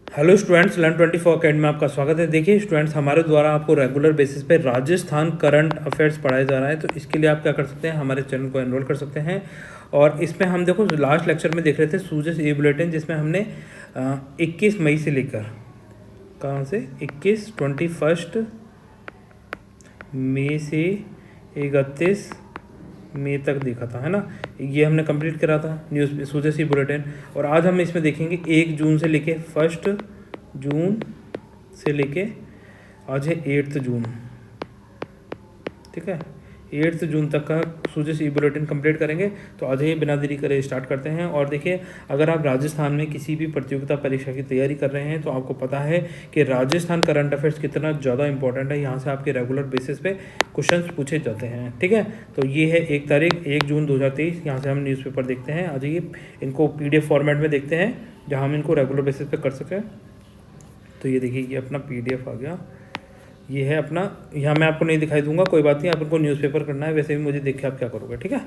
Hello students, Learn24 academy में आपका स्वागत है। देखिए स्टूडेंट्स, हमारे द्वारा आपको रेगुलर बेसिस पे राजस्थान करंट अफेयर्स पढ़ाया जा रहा है। तो इसके लिए आप क्या कर सकते हैं, हमारे चैनल को एनरोल कर सकते हैं। और इसमें हम देखो लास्ट लेक्चर में देख रहे थे सूजस ई बुलेटिन, जिसमें हमने 21 मई से लेकर कहाँ से 21 मई से 31 मई तक देखा था, है ना। ये हमने कंप्लीट करा था न्यूज़ सूजस ई बुलेटिन। और आज हम इसमें देखेंगे 1 जून से लेके 1 जून से लेके आज है 8 जून, ठीक है। 8 जून तक का सूजस ई बुलेटिन कंप्लीट करेंगे। तो आज ही बिना देरी करे स्टार्ट करते हैं। और देखिए, अगर आप राजस्थान में किसी भी प्रतियोगिता परीक्षा की तैयारी कर रहे हैं तो आपको पता है कि राजस्थान करंट अफेयर्स कितना ज़्यादा इंपॉर्टेंट है। यहाँ से आपके रेगुलर बेसिस पे क्वेश्चंस पूछे जाते हैं, ठीक है। तो ये है 1 जून 2023। यहाँ से हम न्यूज़पेपर देखते हैं। आ जाइए, इनको PDF फॉर्मेट में देखते हैं जहाँ हम इनको रेगुलर बेसिस पे कर सकें। तो ये देखिए, ये अपना PDF आ गया। ये है अपना, यहाँ मैं आपको नहीं दिखाई दूंगा, कोई बात नहीं, आप इनको न्यूज़पेपर करना है। वैसे भी मुझे देख के आप क्या करोगे, ठीक है।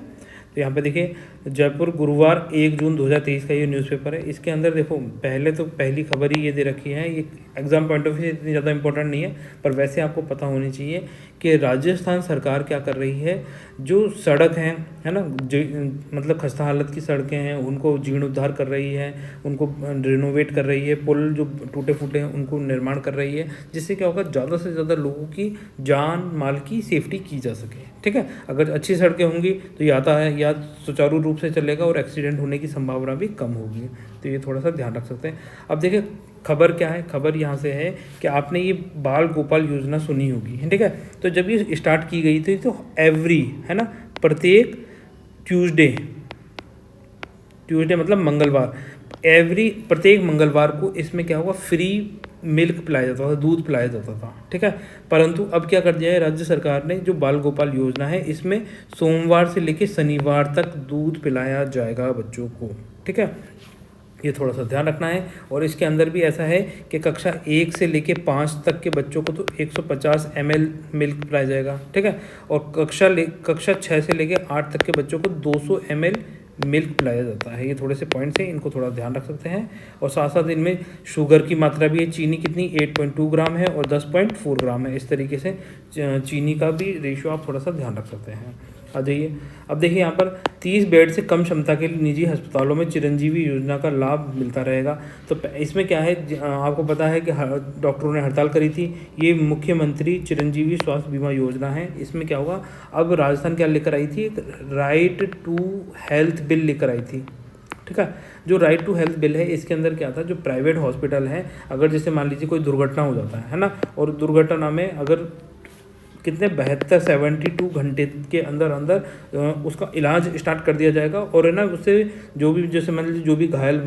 तो यहाँ पे देखिए, जयपुर गुरुवार 1 जून 2023 का ये न्यूज़पेपर है। इसके अंदर देखो, पहले तो पहली खबर ही ये दे रखी है। ये एग्जाम पॉइंट ऑफ व्यू से इतनी ज़्यादा इंपॉर्टेंट नहीं है, पर वैसे आपको पता होनी चाहिए कि राजस्थान सरकार क्या कर रही है। जो सड़क हैं, है ना, मतलब खस्ता हालत की सड़कें हैं, उनको जीर्णोद्धार कर रही है, उनको रिनोवेट कर रही है। पुल जो टूटे फूटे हैं उनको निर्माण कर रही है, जिससे क्या होगा, ज़्यादा से ज़्यादा लोगों की जान माल की सेफ्टी की जा सके, ठीक है। अगर अच्छी सड़कें होंगी तो यातायात सुचारू रूप से चलेगा और एक्सीडेंट होने की संभावना भी कम होगी। तो ये थोड़ा सा ध्यान रख सकते हैं। अब देखिए, खबर क्या है। खबर यहाँ से है कि आपने ये बाल गोपाल योजना सुनी होगी, ठीक है। तो जब ये स्टार्ट की गई थी तो एवरी, है ना, प्रत्येक ट्यूसडे मतलब मंगलवार, प्रत्येक मंगलवार को इसमें क्या होगा, फ्री मिल्क पिलाया जाता था, दूध पिलाया जाता था, ठीक है। परंतु अब क्या कर दिया है राज्य सरकार ने, जो बाल गोपाल योजना है, इसमें सोमवार से लेकर शनिवार तक दूध पिलाया जाएगा बच्चों को, ठीक है। ये थोड़ा सा ध्यान रखना है। और इसके अंदर भी ऐसा है कि कक्षा 1 से लेके 5 तक के बच्चों को तो 150 ml मिल्क पिलाया जाएगा, ठीक है। और कक्षा 6 से लेके 8 तक के बच्चों को 200 ml मिल्क पिलाया जाता है। ये थोड़े से पॉइंट्स हैं, इनको थोड़ा ध्यान रख सकते हैं। और साथ साथ इनमें शुगर की मात्रा भी है। चीनी कितनी 8.2 ग्राम है और 10.4 ग्राम है। इस तरीके से चीनी का भी रेशियो आप थोड़ा सा ध्यान रख सकते हैं। आ जाइए, अब देखिए यहाँ पर 30 बेड से कम क्षमता के निजी अस्पतालों में चिरंजीवी योजना का लाभ मिलता रहेगा। तो इसमें क्या है, आपको पता है कि डॉक्टरों ने हड़ताल करी थी। ये मुख्यमंत्री चिरंजीवी स्वास्थ्य बीमा योजना है। इसमें क्या होगा, अब राजस्थान क्या लेकर आई थी, राइट टू हेल्थ बिल लेकर आई थी, ठीक है। जो राइट टू हेल्थ बिल है, इसके अंदर क्या था, जो प्राइवेट हॉस्पिटल है, अगर जैसे मान लीजिए कोई दुर्घटना हो जाता है ना, और दुर्घटना में अगर कितने 72 घंटे के अंदर अंदर उसका इलाज स्टार्ट कर दिया जाएगा। और है ना, उससे जो भी, जैसे मान लीजिए जो भी घायल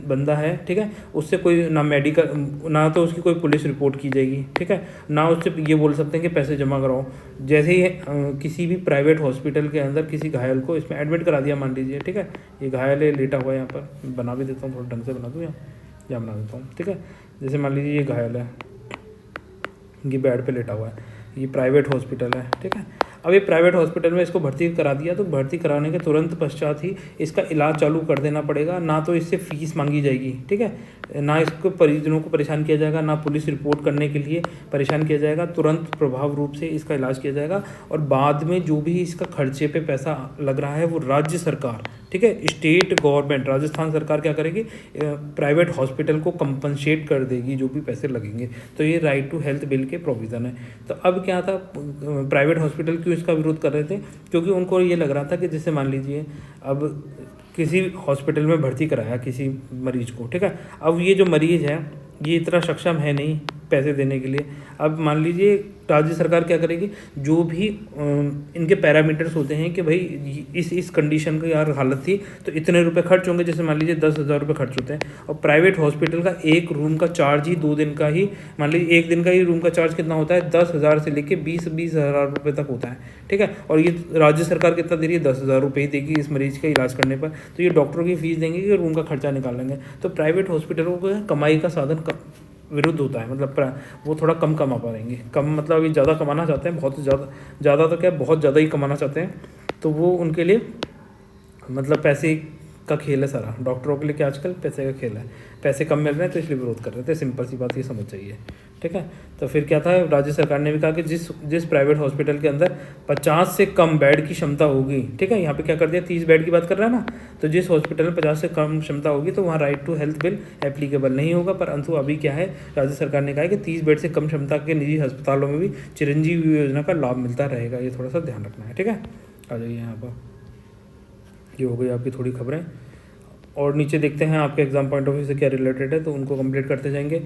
बंदा है, ठीक है, उससे कोई ना मेडिकल, ना तो उसकी कोई पुलिस रिपोर्ट की जाएगी, ठीक है, ना उससे ये बोल सकते हैं कि पैसे जमा कराओ। जैसे ही किसी भी प्राइवेट हॉस्पिटल के अंदर किसी घायल को इसमें एडमिट करा दिया, मान लीजिए, ठीक है, ये घायल है, लेटा हुआ है, यहाँ पर बना भी देता हूँ, थोड़ा ढंग से बना दूँ, यहाँ बना देता हूँ, ठीक है। जैसे मान लीजिए ये घायल है, ये बेड पे लेटा हुआ है, ये प्राइवेट हॉस्पिटल है, ठीक है। अब ये प्राइवेट हॉस्पिटल में इसको भर्ती करा दिया, तो भर्ती कराने के तुरंत पश्चात ही इसका इलाज चालू कर देना पड़ेगा। ना तो इससे फीस मांगी जाएगी, ठीक है, ना इसको परिजनों को परेशान किया जाएगा, ना पुलिस रिपोर्ट करने के लिए परेशान किया जाएगा। तुरंत प्रभाव रूप से इसका इलाज किया जाएगा। और बाद में जो भी इसका खर्चे पे पैसा लग रहा है वो राज्य सरकार, ठीक है, स्टेट गवर्नमेंट, राजस्थान सरकार क्या करेगी, प्राइवेट हॉस्पिटल को कंपनसेट कर देगी जो भी पैसे लगेंगे। तो ये राइट टू हेल्थ बिल के प्रोविज़न है। तो अब क्या था, प्राइवेट हॉस्पिटल क्यों इसका विरोध कर रहे थे, क्योंकि उनको ये लग रहा था कि जैसे मान लीजिए अब किसी हॉस्पिटल में भर्ती कराया किसी मरीज को, ठीक है, अब ये जो मरीज़ है ये इतना सक्षम है नहीं पैसे देने के लिए। अब मान लीजिए राज्य सरकार क्या करेगी, जो भी इनके पैरामीटर्स होते हैं कि भाई इस कंडीशन की यार हालत थी तो इतने रुपए खर्च होंगे, जैसे मान लीजिए 10,000 रुपये खर्च होते हैं। और प्राइवेट हॉस्पिटल का एक रूम का चार्ज ही 2 दिन का ही, मान लीजिए एक दिन का ही रूम का चार्ज कितना होता है, 10,000 से लेके 20,000 रुपये तक होता है, ठीक है। और ये राज्य सरकार कितना दे रही है, 10,000 रुपये ही देगी इस मरीज का इलाज करने पर। तो ये डॉक्टरों की फीस देंगे कि रूम का खर्चा निकाल लेंगे। तो प्राइवेट हॉस्पिटलों को कमाई का साधन विरुद्ध होता है, मतलब वो थोड़ा कम कमा पाएंगे। कम मतलब अभी ज़्यादा कमाना चाहते हैं, बहुत ज़्यादा तो क्या, बहुत ज़्यादा ही कमाना चाहते हैं। तो वो उनके लिए मतलब पैसे का खेल है सारा, डॉक्टरों के लिए क्या आजकल पैसे का खेल है, पैसे कम मिल रहे हैं तो इसलिए विरोध कर रहे थे, सिंपल सी बात ये समझ चाहिए, ठीक है। तो फिर क्या था, राज्य सरकार ने भी कहा कि जिस प्राइवेट हॉस्पिटल के अंदर 50 से कम बेड की क्षमता होगी, ठीक है, यहाँ पे क्या कर दिया 30 बेड की बात कर रहा है ना, तो जिस हॉस्पिटल में 50 से कम क्षमता होगी तो वहाँ right to health bill applicable नहीं होगा। परंतु अभी क्या है, राज्य सरकार ने कहा है कि 30 बेड से कम क्षमता के निजी अस्पतालों में भी चिरंजीवी योजना का लाभ मिलता रहेगा, ये थोड़ा सा ध्यान रखना है, ठीक है। आ जाइए यहाँ पर, ये हो गई आपकी थोड़ी खबरें, और नीचे देखते हैं आपके एग्जाम पॉइंट ऑफ व्यू से क्या रिलेटेड है, तो उनको कंप्लीट करते जाएंगे।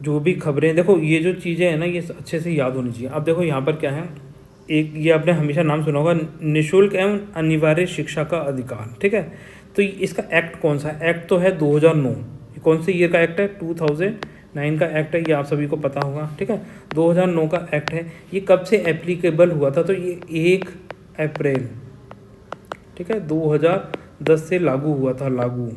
जो भी खबरें, देखो ये जो चीज़ें हैं ना ये अच्छे से याद होनी चाहिए। अब देखो यहाँ पर क्या है, एक ये आपने हमेशा नाम सुना होगा, निःशुल्क एवं अनिवार्य शिक्षा का अधिकार, ठीक है। तो इसका एक्ट कौन सा है, एक्ट तो है 2009, कौन से ईयर का एक्ट है, 2009 का एक्ट है, ये आप सभी को पता होगा, ठीक है। 2009 का एक्ट है, ये कब से एप्लीकेबल हुआ था, तो ये 1 अप्रैल, ठीक है, 2010 से लागू हुआ था, लागू,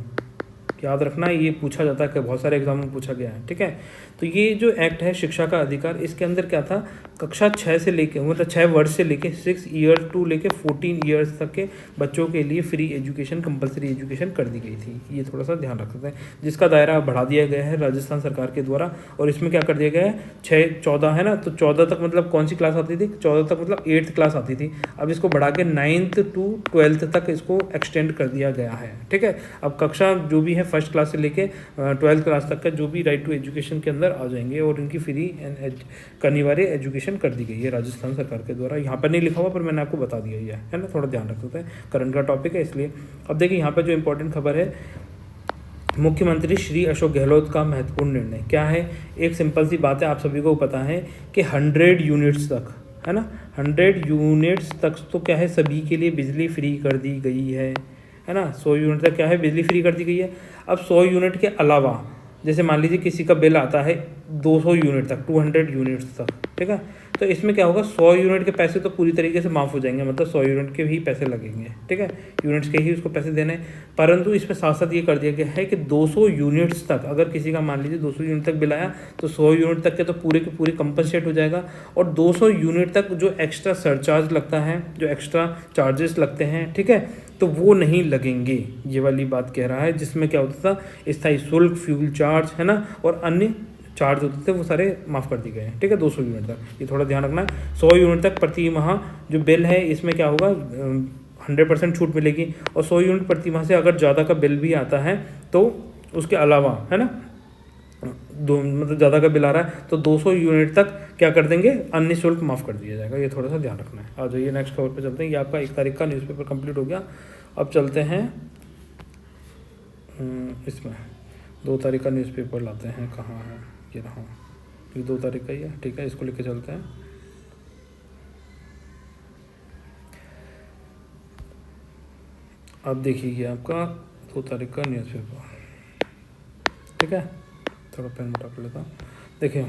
याद रखना, ये पूछा जाता है कि बहुत सारे एग्जाम में पूछा गया है, ठीक है। तो ये जो एक्ट है शिक्षा का अधिकार, इसके अंदर क्या था, कक्षा 6 से लेके, मतलब 6 वर्ष से लेके 6 ईयर टू लेके 14 ईयर्स तक के बच्चों के लिए फ्री एजुकेशन, कंपलसरी एजुकेशन कर दी गई थी, ये थोड़ा सा ध्यान रख सकते हैं। जिसका दायरा बढ़ा दिया गया है राजस्थान सरकार के द्वारा, और इसमें क्या कर दिया गया है, 6-14 है ना, तो 14 तक मतलब कौन सी क्लास आती थी, 14 तक मतलब 8th क्लास आती थी, अब इसको बढ़ा के 9th to 12th तक इसको एक्सटेंड कर दिया गया है, ठीक है। अब कक्षा जो भी है फर्स्ट क्लास से लेके 12th क्लास तक का जो भी राइट टू एजुकेशन के अंदर आ जाएंगे, और इनकी फ्री एंड अनिवार्य एजुकेशन कर दी गई है राजस्थान सरकार के द्वारा। यहाँ पर नहीं लिखा हुआ पर मैंने आपको बता दिया ही है ना, थोड़ा ध्यान रख सकते हैं, करंट का टॉपिक है इसलिए। अब देखिए यहाँ पर जो इंपॉर्टेंट खबर है, मुख्यमंत्री श्री अशोक गहलोत का महत्वपूर्ण निर्णय क्या है। एक सिंपल सी बात है, आप सभी को पता है कि 100 यूनिट्स तक, है ना, 100 यूनिट्स तक तो क्या है, सभी के लिए बिजली फ्री कर दी गई है ना। 100 यूनिट तक क्या है, बिजली फ्री कर दी गई है। अब 100 यूनिट के अलावा, जैसे मान लीजिए किसी का बिल आता है 200 यूनिट तक, 200 यूनिट्स तक, ठीक है, तो इसमें क्या होगा, 100 यूनिट के पैसे तो पूरी तरीके से माफ़ हो जाएंगे, मतलब 100 यूनिट के ही पैसे लगेंगे, ठीक है, यूनिट्स के ही उसको पैसे देने। परंतु इसमें साथ साथ ये कर दिया गया है कि 200 यूनिट्स तक, अगर किसी का मान लीजिए 200 यूनिट तक बिल आया तो 100 यूनिट तक के तो पूरे के पूरे कंपनसेट हो जाएगा, और 200 यूनिट तक जो एक्स्ट्रा सरचार्ज लगता है, जो एक्स्ट्रा चार्जेस लगते हैं, ठीक है, तो वो नहीं लगेंगे, ये वाली बात कह रहा है। जिसमें क्या होता था, स्थायी शुल्क, फ्यूल चार्ज, है ना, और अन्य चार्ज होते थे वो सारे माफ़ कर दिए गए हैं, ठीक है, 200 यूनिट तक, ये थोड़ा ध्यान रखना है। 100 यूनिट तक प्रति माह जो बिल है इसमें क्या होगा, 100% छूट मिलेगी, और 100 यूनिट प्रति माह से अगर ज़्यादा का बिल भी आता है तो उसके अलावा, है ना, मतलब ज़्यादा का बिल आ रहा है तो 200 यूनिट तक क्या कर देंगे, अन्य शुल्क माफ़ कर दिया जाएगा, ये थोड़ा सा ध्यान रखना है। आ जाइए नेक्स्ट खबर पे चलते हैं। ये आपका 1 तारीख का न्यूज़पेपर कंप्लीट हो गया। अब चलते हैं इसमें 2 तारीख का न्यूज़पेपर लाते हैं, कहाँ है, ये रहा, ये 2 तारीख का ही है, ठीक है, इसको लेके चलते हैं। अब देखिए ये आपका 2 तारीख का न्यूज़पेपर, ठीक है, थोड़ा पेन मोटा कर लेता हूँ। देखिए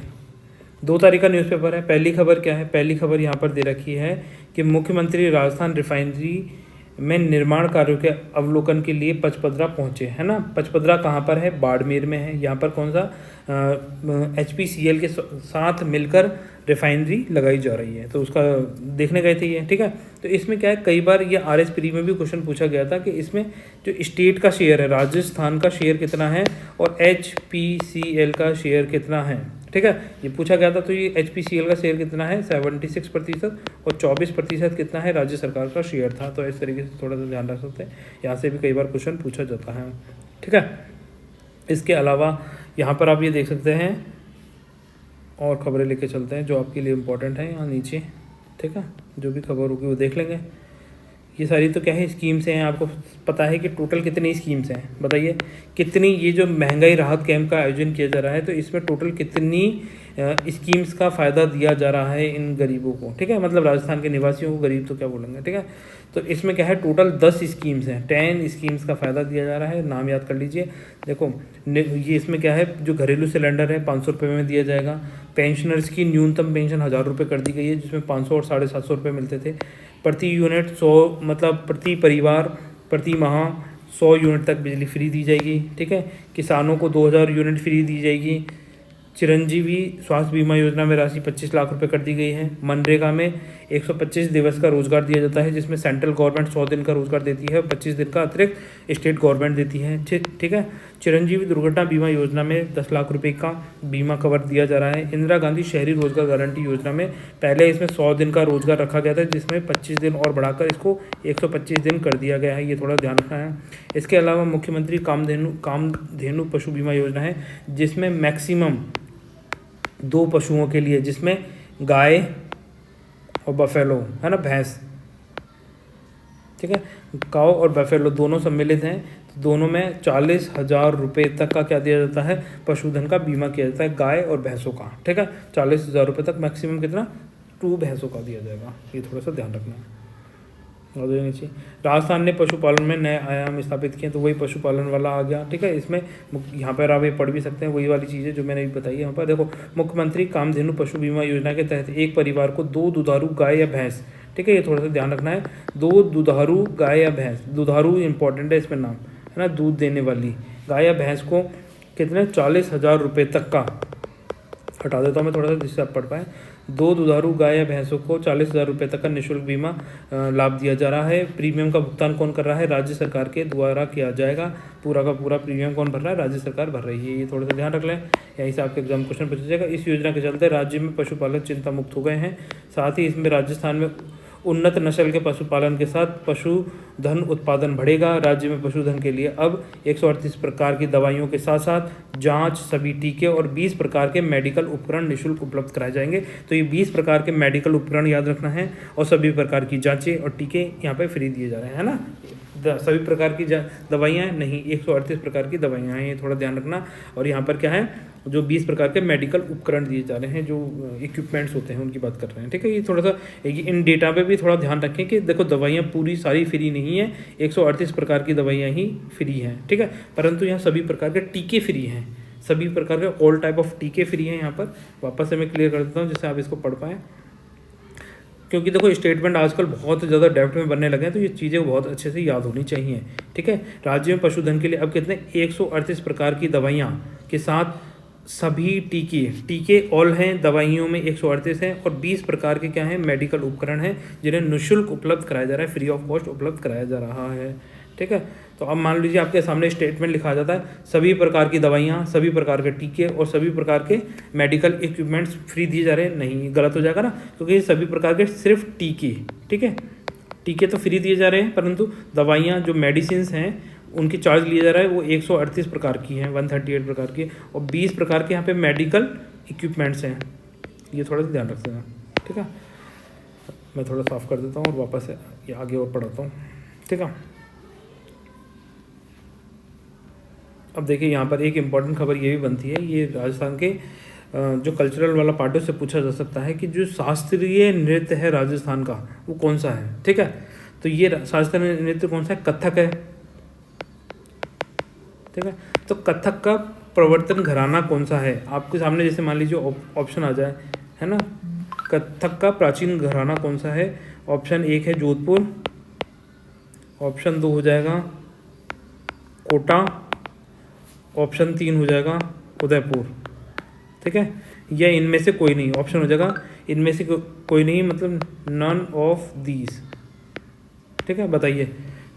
2 तारीख का न्यूज़पेपर है। पहली खबर क्या है, पहली खबर यहाँ पर दे रखी है कि मुख्यमंत्री राजस्थान रिफाइनरी में निर्माण कार्यों के अवलोकन के लिए पचपदरा पहुँचे, है ना। पचपदरा कहाँ पर है, बाड़मेर में है। यहाँ पर कौन सा HPCL के साथ मिलकर रिफाइनरी लगाई जा रही है, तो उसका देखने गए थे ये, ठीक है। तो इसमें क्या है, कई बार ये RS प्री में भी क्वेश्चन पूछा गया था कि इसमें जो स्टेट का शेयर है, राजस्थान का शेयर कितना है और HPCL का शेयर कितना है, ठीक है, ये पूछा गया था। तो ये HPCL का शेयर कितना है, 76% और 24% कितना है राज्य सरकार का शेयर था। तो इस तरीके से थोड़ा सा ध्यान रख सकते हैं, यहाँ से भी कई बार क्वेश्चन पूछा जाता है, ठीक है। इसके अलावा यहाँ पर आप ये देख सकते हैं, और खबरें लेके चलते हैं जो आपके लिए इम्पोर्टेंट है यहाँ नीचे, ठीक है, जो भी खबर होगी वो देख लेंगे। ये सारी तो क्या है, स्कीम्स हैं। आपको पता है कि टोटल कितनी स्कीम्स हैं, बताइए कितनी, ये जो महंगाई राहत कैंप का आयोजन किया जा रहा है तो इसमें टोटल कितनी स्कीम्स का फ़ायदा दिया जा रहा है इन गरीबों को, ठीक है, मतलब राजस्थान के निवासियों को, गरीब तो क्या बोलेंगे, ठीक है। तो इसमें क्या है, टोटल 10 स्कीम्स हैं, 10 स्कीम्स का फ़ायदा दिया जा रहा है, नाम याद कर लीजिए। देखो ये इसमें क्या है, जो घरेलू सिलेंडर है 500 रुपये में दिया जाएगा। पेंशनर्स की न्यूनतम पेंशन 1000 रुपये कर दी गई है, जिसमें 500 और 750 रुपये मिलते थे। प्रति यूनिट 100, मतलब प्रति परिवार प्रति माह 100 यूनिट तक बिजली फ्री दी जाएगी, ठीक है। किसानों को 2000 यूनिट फ्री दी जाएगी। चिरंजीवी स्वास्थ्य बीमा योजना में राशि 25 लाख रुपए कर दी गई है। मनरेगा में 125 दिवस का रोजगार दिया जाता है, जिसमें सेंट्रल गवर्नमेंट 100 दिन का रोजगार देती है और 25 दिन का अतिरिक्त स्टेट गवर्नमेंट देती है। ठीक है। चिरंजीवी दुर्घटना बीमा योजना में 10 लाख रुपए का बीमा कवर दिया जा रहा है। इंदिरा गांधी शहरी रोजगार गारंटी योजना में पहले इसमें 100 दिन का रोजगार रखा गया था, जिसमें 25 दिन और बढ़ाकर इसको 125 दिन कर दिया गया है, ये थोड़ा ध्यान रखना है। इसके अलावा मुख्यमंत्री कामधेनु पशु बीमा योजना है, जिसमें मैक्सिमम 2 पशुओं के लिए, जिसमें गाय और बफेलो है ना, भैंस, ठीक है, काऊ और बफेलो दोनों सम्मिलित हैं। तो दोनों में 40,000 रुपये तक का क्या दिया जाता है, पशुधन का बीमा किया जाता है, गाय और भैंसों का। ठीक है, 40,000 रुपये तक मैक्सिमम कितना, 2 भैंसों का दिया जाएगा, ये थोड़ा सा ध्यान रखना है। नीचे राजस्थान ने पशुपालन में नए आयाम स्थापित किए, तो वही पशुपालन वाला आ गया। ठीक है, इसमें यहाँ पर आप ये पढ़ भी सकते हैं, वही वाली चीज़ें जो मैंने भी बताई है यहाँ पर। देखो, मुख्यमंत्री कामधेनु पशु बीमा योजना के तहत एक परिवार को 2 दुधारू गाय या भैंस, ठीक है, ये थोड़ा सा ध्यान रखना है, 2 दुधारू गाय या भैंस, दुधारू इंपॉर्टेंट है इसमें नाम, है ना, दूध देने वाली गाय या भैंस को कितने 40,000 रुपये तक का, हटा देता हूँ मैं थोड़ा सा जिससे आप पढ़ पाएँ, 2 दुधारू गाय या भैंसों को 40,000 रुपये तक का निःशुल्क बीमा लाभ दिया जा रहा है। प्रीमियम का भुगतान कौन कर रहा है, राज्य सरकार के द्वारा किया जाएगा। पूरा का पूरा प्रीमियम कौन भर रहा है, राज्य सरकार भर रही है, ये थोड़ा सा ध्यान रख लें, यहीं से आपके एग्जाम क्वेश्चन पूछा जाएगा। इस योजना के चलते राज्य में पशुपालक चिंता मुक्त हो गए हैं। साथ ही इसमें राजस्थान में उन्नत नस्ल के पशुपालन के साथ पशुधन उत्पादन बढ़ेगा। राज्य में पशुधन के लिए अब 138 प्रकार की दवाइयों के साथ साथ जांच, सभी टीके और 20 प्रकार के मेडिकल उपकरण निःशुल्क उपलब्ध कराए जाएंगे। तो ये 20 प्रकार के मेडिकल उपकरण याद रखना है, और सभी प्रकार की जांचें और टीके यहाँ पे फ्री दिए जा रहे हैं, है ना। सभी प्रकार की दवाइयाँ नहीं, 138 प्रकार की दवाइयाँ हैं, ये थोड़ा ध्यान रखना। और यहाँ पर क्या है, जो 20 प्रकार के मेडिकल उपकरण दिए जा रहे हैं, जो इक्विपमेंट्स होते हैं उनकी बात कर रहे हैं। ठीक है, ये थोड़ा सा इन डेटा पे भी थोड़ा ध्यान रखें कि देखो, दवाइयाँ पूरी सारी फ्री नहीं है, 138 प्रकार की दवाइयाँ ही फ्री हैं। ठीक है, परंतु यहाँ सभी प्रकार के टीके फ्री हैं, सभी प्रकार के ऑल टाइप ऑफ टीके फ्री हैं यहाँ पर। वापस से मैं क्लियर कर देता हूँ जिससे आप इसको पढ़ पाएँ, क्योंकि देखो स्टेटमेंट आजकल बहुत ज़्यादा डेप्थ में बनने लगे हैं, तो ये चीज़ें बहुत अच्छे से याद होनी चाहिए। ठीक है, राज्य में पशुधन के लिए अब कितने 138 प्रकार की दवाइयाँ के साथ सभी टीके ऑल हैं, दवाइयों में 138 हैं, और 20 प्रकार के क्या हैं, मेडिकल उपकरण हैं, जिन्हें निःशुल्क उपलब्ध कराया जा रहा है, फ्री ऑफ कॉस्ट उपलब्ध कराया जा रहा है। ठीक है, तो अब मान लीजिए आपके सामने स्टेटमेंट लिखा जाता है, सभी प्रकार की दवाइयाँ, सभी प्रकार के टीके और सभी प्रकार के मेडिकल इक्विपमेंट्स फ्री दिए जा रहे हैं, नहीं, गलत हो जाएगा ना, क्योंकि सभी प्रकार के सिर्फ टीके, ठीक है, टीके तो फ्री दिए जा रहे हैं, परंतु दवाइयाँ जो मेडिसिन हैं उनकी चार्ज लिया जा रहा है, वो 138 प्रकार की हैं, 138 प्रकार की, और 20 प्रकार के यहाँ पे मेडिकल इक्विपमेंट्स हैं, ये थोड़ा सा ध्यान रखते हैं। ठीक है, मैं थोड़ा साफ कर देता हूँ और वापस ये आगे और पढ़ाता हूँ। ठीक है, अब देखिए यहाँ पर एक इम्पॉर्टेंट खबर ये भी बनती है, ये राजस्थान के जो कल्चरल वाला पार्टों से पूछा जा सकता है कि जो शास्त्रीय नृत्य है राजस्थान का वो कौन सा है। ठीक है, तो ये शास्त्रीय नृत्य कौन सा है, कथक है। ठीक है, तो कथक का प्रवर्तन घराना कौन सा है, आपके सामने जैसे मान लीजिए ऑप्शन आ जाए, है ना, कथक का प्राचीन घराना कौन सा है। ऑप्शन 1 है जोधपुर, ऑप्शन 2 हो जाएगा कोटा, ऑप्शन 3 हो जाएगा उदयपुर। ठीक है, या इनमें से कोई नहीं, ऑप्शन हो जाएगा इनमें से कोई नहीं, मतलब नन ऑफ दीज। ठीक है, बताइए।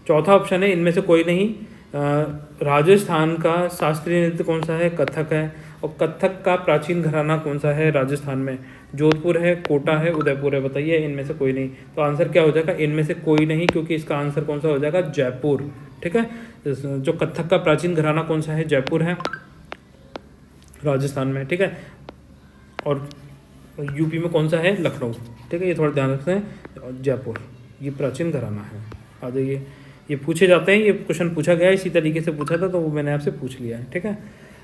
चौथा ऑप्शन है इनमें से कोई नहीं, राजस्थान का शास्त्रीय नृत्य कौन सा है, कथक है, और कथक का प्राचीन घराना कौन सा है राजस्थान में, जोधपुर है, कोटा है, उदयपुर है, बताइए इनमें से कोई नहीं। तो आंसर क्या हो जाएगा, इनमें से कोई नहीं, क्योंकि इसका आंसर कौन सा हो जाएगा, जयपुर। ठीक है, जो कथक का प्राचीन घराना कौन सा है, जयपुर है राजस्थान में। ठीक है, और यूपी में कौन सा है, लखनऊ। ठीक है, ये थोड़ा ध्यान रखते हैं, जयपुर ये प्राचीन घराना है। आ जाइए, ये पूछे जाते हैं, ये क्वेश्चन पूछा गया है, इसी तरीके से पूछा था, तो वो मैंने आपसे पूछ लिया है। ठीक है,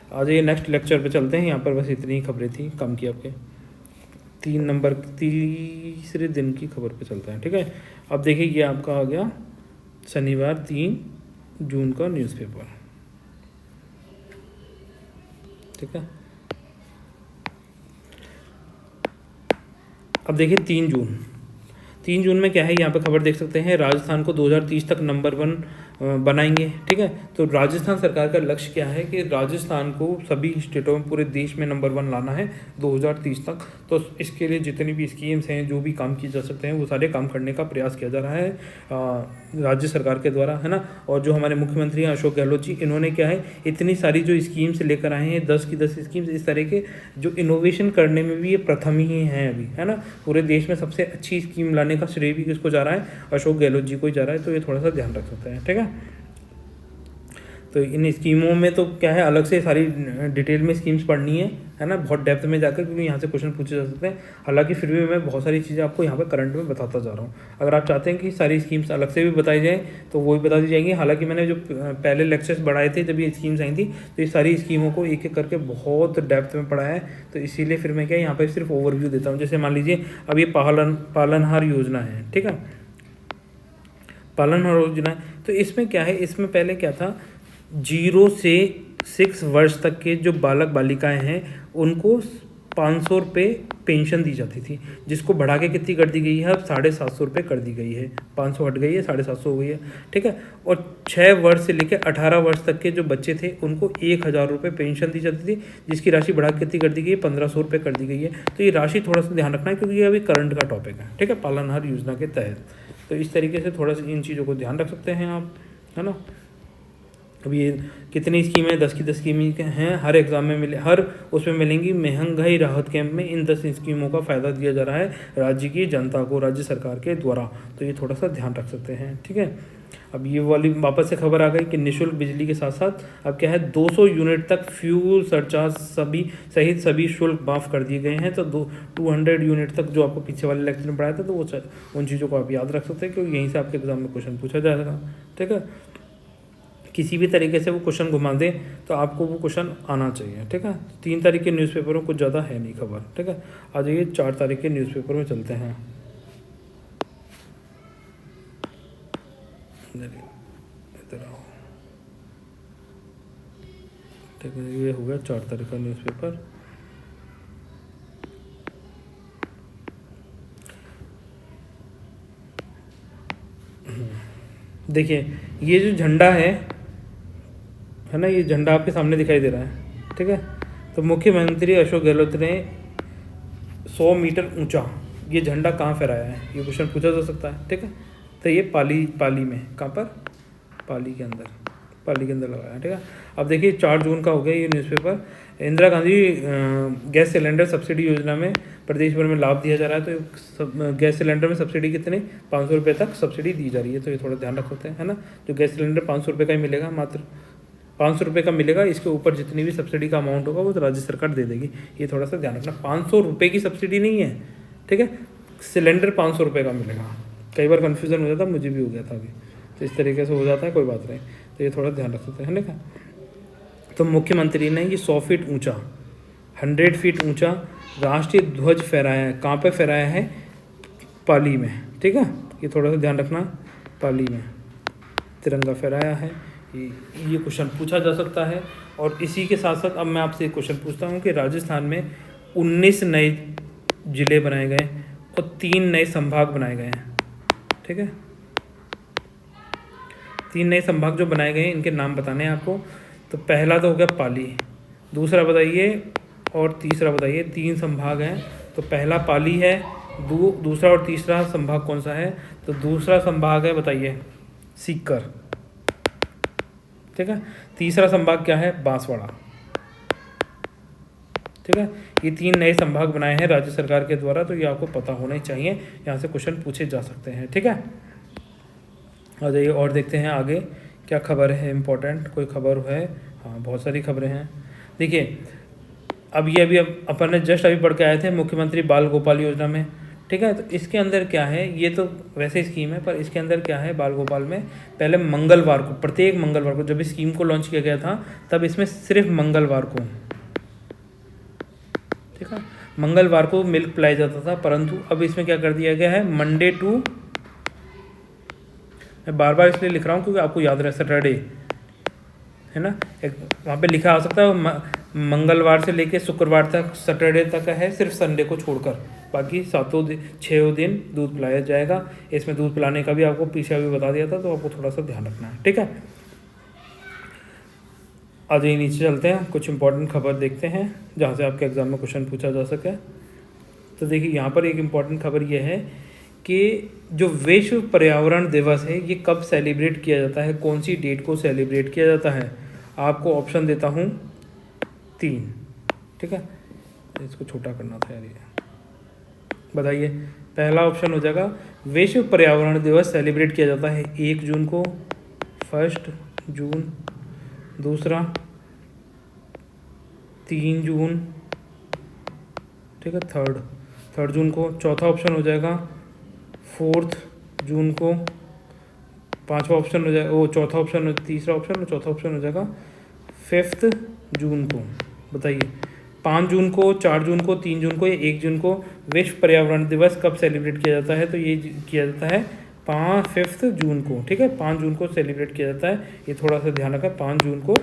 आ जाइए नेक्स्ट लेक्चर पे चलते हैं। यहाँ पर बस इतनी ही खबरें थी, कम की आपके 3 नंबर तीसरे दिन की खबर पे चलते हैं। ठीक है, अब देखिए ये आपका आ गया शनिवार 3 जून का न्यूज़पेपर। ठीक है, अब देखिए 3 जून में क्या है, यहाँ पे खबर देख सकते हैं, राजस्थान को 2030 तक नंबर 1 बनाएंगे। ठीक है, तो राजस्थान सरकार का लक्ष्य क्या है कि राजस्थान को सभी स्टेटों में पूरे देश में नंबर 1 लाना है 2030 तक। तो इसके लिए जितनी भी स्कीम्स हैं, जो भी काम किए जा सकते हैं, वो सारे काम करने का प्रयास किया जा रहा है राज्य सरकार के द्वारा, है ना। और जो हमारे मुख्यमंत्री हैं अशोक गहलोत जी, इन्होंने क्या है इतनी सारी जो स्कीम्स लेकर आए हैं, 10 की 10 स्कीम्स, इस तरह के जो इनोवेशन करने में भी ये प्रथम ही हैं अभी, है ना। पूरे देश में सबसे अच्छी स्कीम लाने का श्रेय भी किसको जा रहा है, अशोक गहलोत जी को ही जा रहा है। तो ये थोड़ा सा ध्यान रख सकते हैं। ठीक है, तो इन स्कीमों में तो क्या है, अलग से सारी डिटेल में स्कीम्स पढ़नी है ना, बहुत डेप्थ में जाकर, क्योंकि यहाँ से क्वेश्चन पूछे जा सकते हैं। हालांकि फिर भी मैं बहुत सारी चीज़ें आपको यहाँ पर करंट में बताता जा रहा हूँ। अगर आप चाहते हैं कि सारी स्कीम्स अलग से भी बताई जाएँ तो वो भी बता दी जाएंगी। हालांकि मैंने जो पहले लेक्चर्स बढ़ाए थे जब ये स्कीम्स आई थी, तो ये सारी स्कीमों को एक एक करके बहुत डेप्थ में पढ़ाया है। तो इसीलिए फिर मैं क्या यहाँ पर सिर्फ ओवरव्यू देता हूँ। जैसे मान लीजिए अब ये पालनहार योजना है, ठीक है, पालनहार योजना है। तो इसमें क्या है, इसमें पहले क्या था, 0 से 6 वर्ष तक के जो बालक बालिकाएं हैं उनको 500 रुपये पेंशन दी जाती थी, जिसको बढ़ा के कितनी कर दी गई है, अब 750 रुपये कर दी गई है। 500 हट गई है, 750 हो गई है। ठीक है, और 6 वर्ष से लेकर 18 वर्ष तक के जो बच्चे थे उनको 1000 रुपये पेंशन दी जाती थी, जिसकी राशि बढ़ा के कितनी कर दी गई है, 1500 रुपये कर दी गई है। तो ये राशि थोड़ा सा ध्यान रखना है, क्योंकि ये अभी करंट का टॉपिक है। ठीक है, पालनहार योजना के तहत। तो इस तरीके से थोड़ा सा इन चीज़ों को ध्यान रख सकते हैं आप, है ना। अब ये कितनी स्कीमें, 10 की 10 स्कीमें हैं, हर एग्ज़ाम में मिले, हर उसमें मिलेंगी। महंगाई राहत कैंप में इन 10 स्कीमों का फ़ायदा दिया जा रहा है राज्य की जनता को, राज्य सरकार के द्वारा। तो ये थोड़ा सा ध्यान रख सकते हैं। ठीक है, अब ये वाली वापस से खबर आ गई कि निःशुल्क बिजली के साथ साथ अब क्या है, 200 यूनिट तक फ्यूल सरचार्ज सहित सभी शुल्क माफ़ कर दिए गए हैं। तो 200 यूनिट तक, जो आपको पीछे वाले लेक्चर में पढ़ाया था, तो वो उन चीज़ों को आप याद रख सकते हैं, क्योंकि यहीं से आपके एग्जाम में क्वेश्चन पूछा जाएगा। ठीक है, किसी भी तरीके से वो क्वेश्चन घुमा दे तो आपको वो क्वेश्चन आना चाहिए। ठीक है, 3 तारीख के न्यूज़पेपरों कुछ ज़्यादा है नहीं खबर। ठीक है, आ जाइए 4 तारीख के न्यूज़पेपर में चलते हैं। इधर आओ। ठीक है, ये हो गया 4 तारीख का न्यूज़पेपर। देखिए, ये जो झंडा है ना, ये झंडा आपके सामने दिखाई दे रहा है। ठीक है, तो मुख्यमंत्री अशोक गहलोत ने 100 मीटर ऊंचा ये झंडा कहाँ फहराया है, ये क्वेश्चन पूछा जा सकता है। ठीक है, तो ये पाली में, कहाँ पर, पाली के अंदर लगाया है। ठीक है, अब देखिए 4 जून का हो गया ये newspaper. Indira Gandhi gas cylinder subsidy योजना में प्रदेश भर में लाभ दिया जा रहा है। तो गैस सिलेंडर में सब्सिडी कितने, 500 रुपये तक सब्सिडी दी जा रही है। तो ये थोड़ा ध्यान रख सकते हैं, है ना। जो गैस सिलेंडर 500 रुपये का ही मिलेगा, मात्र 500 रुपये का मिलेगा। इसके ऊपर जितनी भी सब्सिडी का अमाउंट होगा वो तो राज्य सरकार दे देगी। ये थोड़ा सा ध्यान रखना, 500 रुपये की सब्सिडी नहीं है। ठीक है, सिलेंडर 500 रुपये का मिलेगा। कई बार कन्फ्यूज़न हो जाता, मुझे भी हो गया था अभी। तो इस तरीके से हो जाता है, कोई बात नहीं। तो ये थोड़ा ध्यान रख सकते हैं, ना। तो मुख्यमंत्री ने ये 100 फीट ऊंचा, 100 फीट ऊंचा राष्ट्रीय ध्वज फहराया है। कहाँ पे फहराया है, पाली में। ठीक है, ये थोड़ा सा ध्यान रखना, पाली में तिरंगा फहराया है। ये क्वेश्चन पूछा जा सकता है। और इसी के साथ साथ अब मैं आपसे एक क्वेश्चन पूछता हूँ कि राजस्थान में 19 नए ज़िले बनाए गए और 3 नए संभाग बनाए गए हैं। ठीक है, 3 नए संभाग जो बनाए गए हैं, इनके नाम बताने हैं आपको। तो पहला तो हो गया पाली, दूसरा बताइए, और तीसरा बताइए। 3 संभाग हैं, तो पहला पाली है, दूसरा और तीसरा संभाग कौन सा है, तो दूसरा संभाग है, बताइए, सीकर। ठीक है, तीसरा संभाग क्या है, बांसवाड़ा। ठीक है, ये 3 नए संभाग बनाए हैं राज्य सरकार के द्वारा। तो ये आपको पता होना ही चाहिए, यहाँ से क्वेश्चन पूछे जा सकते हैं। ठीक है, आ जाइए और देखते हैं आगे क्या खबर है, इम्पोर्टेंट कोई खबर है। हाँ, बहुत सारी खबरें हैं। देखिए, अब अभी अपन ने जस्ट अभी पढ़ के आए थे, मुख्यमंत्री बाल गोपाल योजना में। ठीक है, तो इसके अंदर क्या है, ये तो वैसे स्कीम है, पर इसके अंदर क्या है, बाल गोपाल में पहले मंगलवार को, प्रत्येक मंगलवार को, जब इस स्कीम को लॉन्च किया गया था तब इसमें सिर्फ मंगलवार को, ठीक है, मंगलवार को मिल्क पिलाया जाता था। परंतु अब इसमें क्या कर दिया गया है, मंडे टू, मैं बार बार इसलिए लिख रहा हूँ क्योंकि आपको याद रहे, सैटरडे, है ना, एक वहाँ पे लिखा आ सकता है मंगलवार से लेके शुक्रवार तक, सैटरडे तक है, सिर्फ संडे को छोड़कर बाकी 6 दिन दूध पिलाया जाएगा। इसमें दूध पिलाने का भी आपको पीछे अभी बता दिया था, तो आपको थोड़ा सा ध्यान रखना है, ठीक है। आज ही नीचे चलते हैं, कुछ इंपॉर्टेंट खबर देखते हैं जहाँ से आपके एग्ज़ाम में क्वेश्चन पूछा जा सके। तो देखिए यहाँ पर एक इम्पॉर्टेंट खबर ये है कि जो विश्व पर्यावरण दिवस है ये कब सेलिब्रेट किया जाता है, कौन सी डेट को सेलिब्रेट किया जाता है। आपको ऑप्शन देता हूँ 3, ठीक है। इसको छोटा करना था यार, ये बताइए। पहला ऑप्शन हो जाएगा विश्व पर्यावरण दिवस सेलिब्रेट किया जाता है 1 जून को, 1 जून। दूसरा 3 जून, ठीक है, 3 जून को। चौथा ऑप्शन हो जाएगा 4 जून को। पांचवा ऑप्शन हो जाएगा, वो चौथा ऑप्शन, तीसरा ऑप्शन और चौथा ऑप्शन हो जाएगा 5 जून को। बताइए 5 जून को, 4 जून को, 3 जून को या 1 जून को विश्व पर्यावरण दिवस कब सेलिब्रेट किया जाता है। तो ये किया जाता है 5 जून को, ठीक है। 5 जून को सेलिब्रेट किया जाता है, ये थोड़ा सा ध्यान रखा, 5 जून को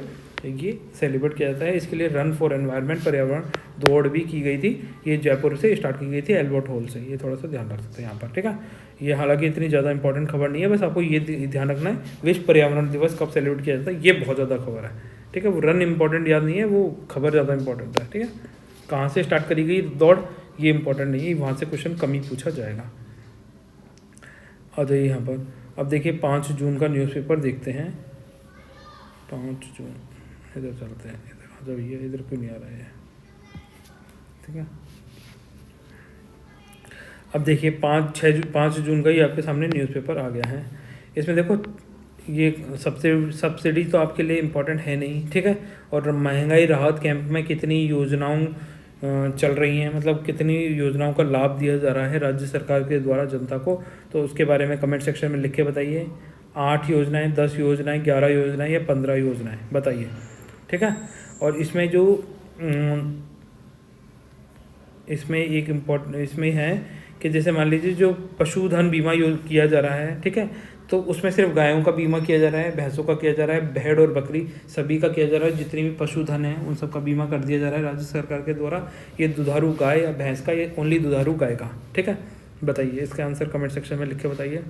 ये सेलिब्रेट किया जाता है। इसके लिए रन फॉर एनवायरनमेंट, पर्यावरण दौड़ भी की गई थी। ये जयपुर से स्टार्ट की गई थी, एल्बर्ट हॉल से। ये थोड़ा सा ध्यान रख सकते हैं यहाँ पर, ठीक है। ये हालांकि इतनी ज़्यादा इंपॉर्टेंट खबर नहीं है, बस आपको ये ध्यान रखना है विश्व पर्यावरण दिवस कब सेलिब्रेट किया जाता है, ये बहुत ज़्यादा खबर है, ठीक है। वो रन इंपॉर्टेंट याद नहीं है, वो खबर ज़्यादा इंपॉर्टेंट है, ठीक है। कहाँ से स्टार्ट करी गई दौड़ ये इंपॉर्टेंट नहीं है, वहाँ से क्वेश्चन कम ही पूछा जाएगा। आ जाइए यहाँ पर, अब देखिए 5 जून का न्यूज़पेपर देखते हैं। 5 जून, इधर चलते हैं, इधर आ जाओ भैया, इधर क्यों नहीं आ रहा है, ठीक है। अब देखिए 5 जून का ही आपके सामने न्यूज़पेपर आ गया है। इसमें देखो ये सब्सिडी तो आपके लिए इम्पोर्टेंट है नहीं, ठीक है। और महंगाई राहत कैंप में कितनी योजनाओं चल रही हैं, मतलब कितनी योजनाओं का लाभ दिया जा रहा है राज्य सरकार के द्वारा जनता को, तो उसके बारे में कमेंट सेक्शन में लिख के बताइए। 8 योजनाएं, 10 योजनाएं, 11 योजनाएं या 15 योजनाएं, बताइए, ठीक है। और इसमें जो इसमें एक इम्पोर्टेंट इसमें है कि जैसे मान लीजिए जो पशुधन बीमा किया जा रहा है, ठीक है, तो उसमें सिर्फ गायों का बीमा किया जा रहा है, भैंसों का किया जा रहा है, भेड़ और बकरी सभी का किया जा रहा है। जितनी भी पशुधन है उन सब का बीमा कर दिया जा रहा है राज्य सरकार के द्वारा। ये दुधारू गाय या भैंस का, ये ओनली दुधारू गाय का, ठीक है। बताइए इसका आंसर कमेंट सेक्शन में लिख के बताइए।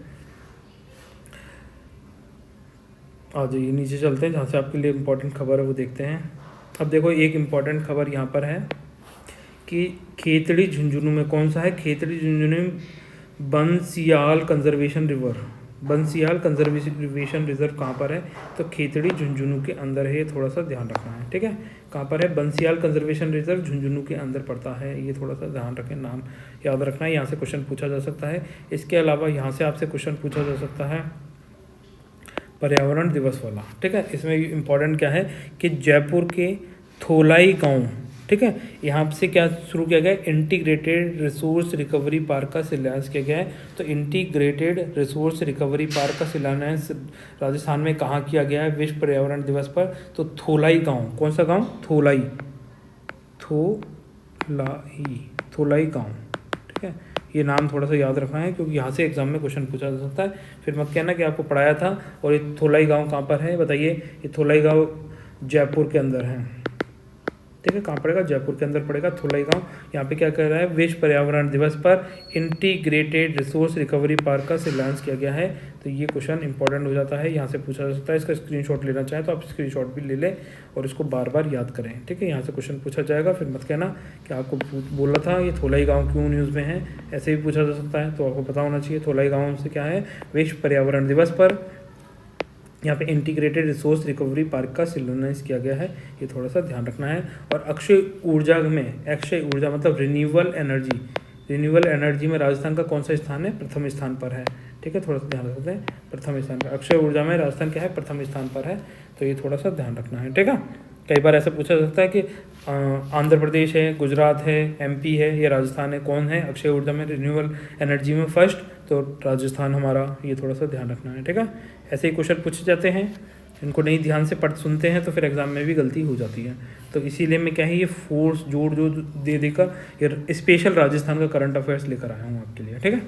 आ जाइए नीचे चलते हैं, जहाँ से आपके लिए इम्पोर्टेंट खबर है वो देखते हैं। अब देखो एक इम्पॉर्टेंट खबर यहाँ पर है कि खेतड़ी झुंझुनू में, कौन सा है, खेतड़ी झुंझुनू में बंसियाल कंजर्वेशन रिजर्व कहाँ पर है, तो खेतड़ी झुंझुनू के अंदर है, ये थोड़ा सा ध्यान रखना है, ठीक है। कहाँ पर है, बंसियाल कंजर्वेशन रिजर्व झुंझुनू के अंदर पड़ता है, ये थोड़ा सा ध्यान रखें, नाम याद रखना है। यहाँ से क्वेश्चन पूछा जा सकता है। इसके अलावा यहाँ से आपसे क्वेश्चन पूछा जा सकता है पर्यावरण दिवस वाला, ठीक है। इसमें इम्पोर्टेंट क्या है कि जयपुर के थोलाई गाँव, ठीक है, यहाँ से क्या शुरू किया गया, इंटीग्रेटेड रिसोर्स रिकवरी पार्क का शिलान्यास किया गया है। तो इंटीग्रेटेड रिसोर्स रिकवरी पार्क का शिलान्यास राजस्थान में कहाँ किया गया है विश्व पर्यावरण दिवस पर, तो थोलाई गांव। कौन सा गांव, थोलाई गांव, ठीक है। ये नाम थोड़ा सा याद रखना है क्योंकि यहाँ से एग्जाम में क्वेश्चन पूछा जा सकता है। फिर मत कहना कि आपको पढ़ाया था। और ये थोलाई गाँव कहाँ पर है, बताइए। ये थोलाई गाँव जयपुर के अंदर है, ठीक है। कहाँ पड़ेगा, जयपुर के अंदर पड़ेगा थोलाई गांव। यहाँ पे क्या कर रहा है, विश्व पर्यावरण दिवस पर इंटीग्रेटेड रिसोर्स रिकवरी पार्क का शिलान्यास किया गया है। तो ये क्वेश्चन इंपॉर्टेंट हो जाता है, यहाँ से पूछा जा सकता है। इसका स्क्रीनशॉट लेना चाहें तो आप स्क्रीनशॉट भी ले लें और इसको बार बार याद करें, ठीक है। यहाँ से क्वेश्चन पूछा जाएगा, फिर मत कहना कि आपको बोला था ये थोलाई गाँव क्यों न्यूज़ में है, ऐसे भी पूछा जा सकता है। तो आपको पता होना चाहिए थोलाई गाँव से क्या है, विश्व पर्यावरण दिवस पर यहाँ पे इंटीग्रेटेड रिसोर्स रिकवरी पार्क का शिलान्यास किया गया है, ये थोड़ा सा ध्यान रखना है। और अक्षय ऊर्जा मतलब रिन्यूएबल एनर्जी में राजस्थान का कौन सा स्थान है, प्रथम स्थान पर है, ठीक है। थोड़ा सा ध्यान रखते हैं, प्रथम स्थान पर अक्षय ऊर्जा में राजस्थान क्या है, प्रथम स्थान पर है। तो ये थोड़ा सा ध्यान रखना है, ठीक है। कई बार ऐसा पूछा जा सकता है कि आंध्र प्रदेश है, गुजरात है, एमपी है या राजस्थान है, कौन है अक्षय ऊर्जा में रिन्यूएबल एनर्जी में फर्स्ट, तो राजस्थान हमारा, ये थोड़ा सा ध्यान रखना है, ठीक है। ऐसे ही क्वेश्चन पूछे जाते हैं, इनको नहीं ध्यान से सुनते हैं तो फिर एग्जाम में भी गलती हो जाती है। तो इसीलिए मैं क्या है ये फोर्स जोड़ जो दे देकर ये स्पेशल राजस्थान का करंट अफेयर्स लेकर आया हूँ आपके लिए, ठीक है।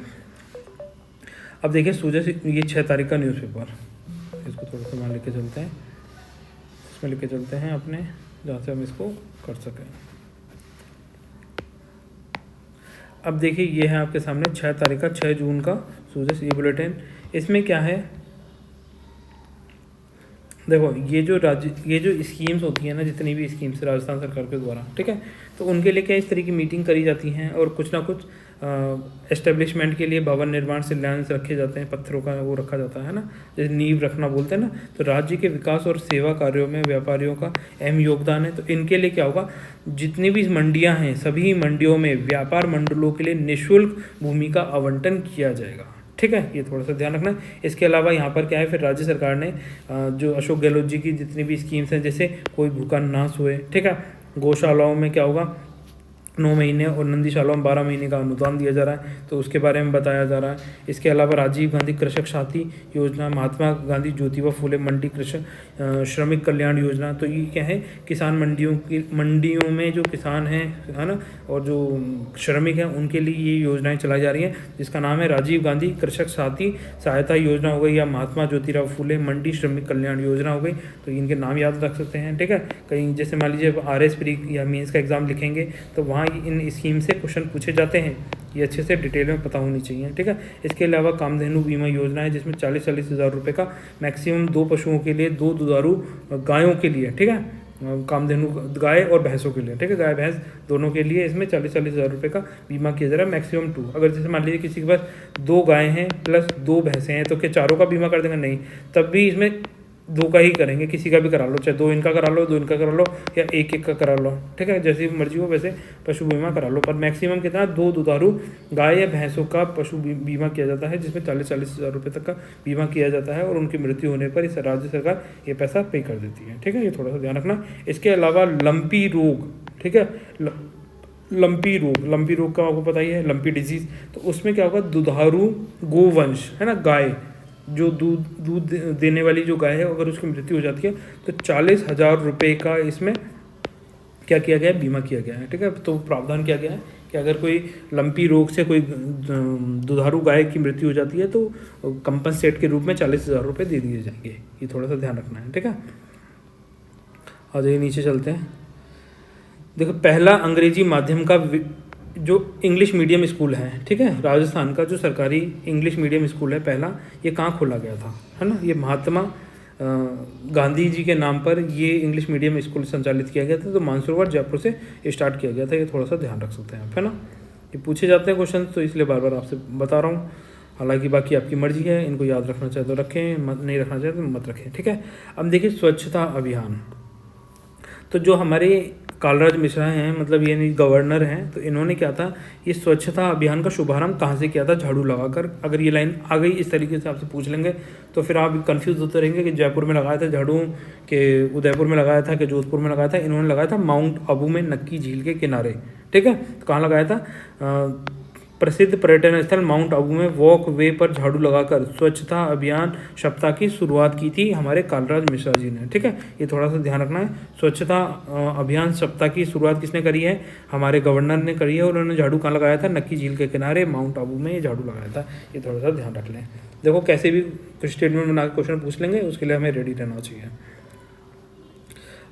अब देखिए ये 6 तारीख का न्यूज़पेपर, इसको थोड़ा सा वहाँ लेके चलते हैं, इसमें लेके चलते हैं अपने जहाँ से हम इसको कर सकें। अब देखिए ये है आपके सामने 6 तारीख का 6 जून का सूरज ई बुलेटिन। इसमें क्या है, देखो ये जो स्कीम्स होती हैं ना, जितनी भी स्कीम्स राजस्थान सरकार के द्वारा, ठीक है, तो उनके लिए क्या इस तरह की मीटिंग करी जाती हैं और कुछ ना कुछ एस्टेब्लिशमेंट के लिए भवन निर्माण शिलान्यास रखे जाते हैं, पत्थरों का वो रखा जाता है ना, जैसे नींव रखना बोलते हैं ना। तो राज्य के विकास और सेवा कार्यों में व्यापारियों का अहम योगदान है। तो इनके लिए क्या होगा, जितनी भी मंडियाँ हैं सभी मंडियों में व्यापार मंडलों के लिए निःशुल्क भूमि का आवंटन किया जाएगा, ठीक है, ये थोड़ा सा ध्यान रखना है। इसके अलावा यहाँ पर क्या है, फिर राज्य सरकार ने जो अशोक गहलोत जी की जितनी भी स्कीम्स हैं, जैसे कोई भूखा नाश हुए, ठीक है, गौशालाओं में क्या होगा 9 महीने और नंदीशालाओं में 12 महीने का अनुदान दिया जा रहा है, तो उसके बारे में बताया जा रहा है। इसके अलावा राजीव गांधी कृषक साथी योजना, महात्मा गांधी ज्योतिबा फूले मंडी कृषक श्रमिक कल्याण योजना, तो ये क्या है, किसान मंडियों में जो किसान हैं, है ना, और जो श्रमिक हैं उनके लिए ये योजनाएं चलाई जा रही हैं, जिसका नाम है राजीव गांधी कृषक साथी सहायता योजना हो गई, या महात्मा ज्योतिराव फूले मंडी श्रमिक कल्याण योजना हो गई। तो इनके नाम याद रख सकते हैं, ठीक है। कहीं जैसे मान लीजिए RS प्री या मीन्स का एग्जाम लिखेंगे तो वहाँ इन स्कीम से क्वेश्चन पूछे जाते हैं, ये अच्छे से डिटेल में पता होनी चाहिए, ठीक है। इसके अलावा कामधेनु बीमा योजना है, जिसमें 40-40 हज़ार रुपये का मैक्सिमम 2 पशुओं के लिए, 2 दुधारू गायों के लिए, ठीक है, कामधेनु गाय और भैंसों के लिए, ठीक है, गाय भैंस दोनों के लिए इसमें 40-40 हज़ार रुपये का बीमा किया जा रहा है, मैक्सिमम 2। अगर जैसे मान लीजिए किसी के पास 2 गायें हैं प्लस 2 भैंसें हैं, तो क्या चारों का बीमा कर देंगे? नहीं, तब भी इसमें 2 का ही करेंगे, किसी का भी करा लो, चाहे 2 इनका करा लो, 2 इनका करा लो, या एक का करा लो, ठीक है, जैसी मर्जी हो वैसे पशु बीमा करा लो। पर मैक्सिमम कितना, 2 दुधारू गाय या भैंसों का पशु बीमा किया जाता है, जिसमें 40-40 हज़ार रुपये तक का बीमा किया जाता है, और उनकी मृत्यु होने पर इस राज्य सरकार ये पैसा पे कर देती है, ठीक है, ये थोड़ा सा ध्यान रखना। इसके अलावा लंपी रोग, ठीक है, लंपी रोग का आपको पता ही है, लंपी डिजीज़, तो उसमें क्या होगा, दुधारू गोवंश, है ना, गाय जो दूध देने वाली जो गाय है, अगर उसकी मृत्यु हो जाती है तो 40 हज़ार रुपये का इसमें क्या किया गया है, बीमा किया गया है, ठीक है। तो प्रावधान किया गया है कि अगर कोई लंपी रोग से कोई दुधारू गाय की मृत्यु हो जाती है तो कंपनसेट के रूप में 40 हज़ार रुपये दे दिए जाएंगे, ये थोड़ा सा ध्यान रखना है, ठीक है। आ जाइए नीचे चलते हैं। देखो पहला अंग्रेजी माध्यम का जो इंग्लिश मीडियम स्कूल है, ठीक है, राजस्थान का जो सरकारी इंग्लिश मीडियम स्कूल है पहला, ये कहाँ खोला गया था, है ना, ये महात्मा गांधी जी के नाम पर ये इंग्लिश मीडियम स्कूल संचालित किया गया था। तो मानसरोवर जयपुर से स्टार्ट किया गया था, ये थोड़ा सा ध्यान रख सकते हैं आप, है ना। ये पूछे जाते हैं क्वेश्चन, तो इसलिए बार बार आपसे बता रहा हूँ। हालांकि बाकी आपकी मर्जी है, इनको याद रखना चाहे तो रखें, मत नहीं रखना चाहे तो मत रखें, ठीक है। अब देखिए स्वच्छता अभियान, तो जो हमारे कालराज मिश्रा हैं, मतलब ये नहीं गवर्नर हैं, तो इन्होंने क्या था, ये स्वच्छता अभियान का शुभारंभ कहाँ से किया था, झाड़ू लगाकर। अगर ये लाइन आ गई इस तरीके से आपसे पूछ लेंगे तो फिर आप कंफ्यूज होते रहेंगे कि जयपुर में लगाया था झाड़ू, कि उदयपुर में लगाया था, कि जोधपुर में लगाया था। इन्होंने लगाया था माउंट आबू में नक्की झील के किनारे, ठीक है। तो कहाँ लगाया था, प्रसिद्ध पर्यटन स्थल माउंट आबू में वॉक वे पर झाड़ू लगाकर स्वच्छता अभियान सप्ताह की शुरुआत की थी हमारे कालराज मिश्रा जी ने, ठीक है, ये थोड़ा सा ध्यान रखना है। स्वच्छता अभियान सप्ताह की शुरुआत किसने करी है, हमारे गवर्नर ने करी है, और उन्होंने झाड़ू कहाँ लगाया था, नक्की झील के किनारे माउंट आबू में ये झाड़ू लगाया था, ये थोड़ा सा ध्यान रख लें। देखो कैसे भी कुछ स्टेटमेंट बना के क्वेश्चन पूछ लेंगे, उसके लिए हमें रेडी रहना चाहिए।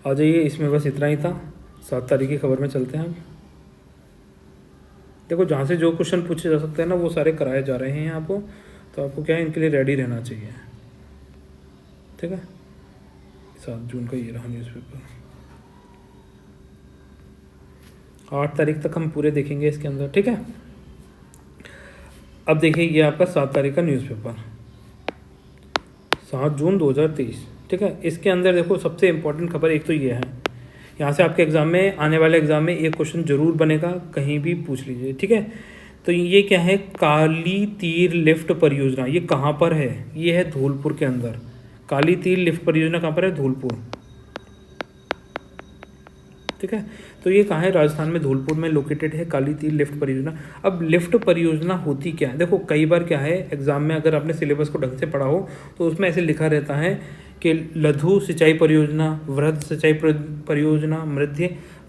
आ जाइए, इसमें बस इतना ही था। 7 तारीख की खबर में चलते हैं हम। देखो जहाँ से जो क्वेश्चन पूछे जा सकते हैं ना, वो सारे कराए जा रहे हैं आपको, तो आपको क्या है, इनके लिए रेडी रहना चाहिए, ठीक है। 7 जून का ये रहा न्यूज़पेपर। 8 तारीख तक हम पूरे देखेंगे इसके अंदर, ठीक है। अब देखिए ये आपका 7 तारीख का न्यूज़पेपर, 7 जून 2023, ठीक है। इसके अंदर देखो सबसे इम्पोर्टेंट खबर एक तो ये है, यहाँ से आपके एग्ज़ाम में, आने वाले एग्ज़ाम में एक क्वेश्चन जरूर बनेगा, कहीं भी पूछ लीजिए, ठीक है। तो ये क्या है, काली तीर लिफ्ट परियोजना, ये कहाँ पर है, ये है धौलपुर के अंदर। काली तीर लिफ्ट परियोजना कहाँ पर है, धौलपुर, ठीक है। तो ये कहाँ है, राजस्थान में धौलपुर में लोकेटेड है काली तीर लिफ्ट परियोजना। अब लिफ्ट परियोजना होती क्या है, देखो कई बार क्या है एग्जाम में, अगर आपने सिलेबस को ढंग से पढ़ा हो तो उसमें ऐसे लिखा रहता है कि लघु सिंचाई परियोजना, वृहद सिंचाई परियोजना,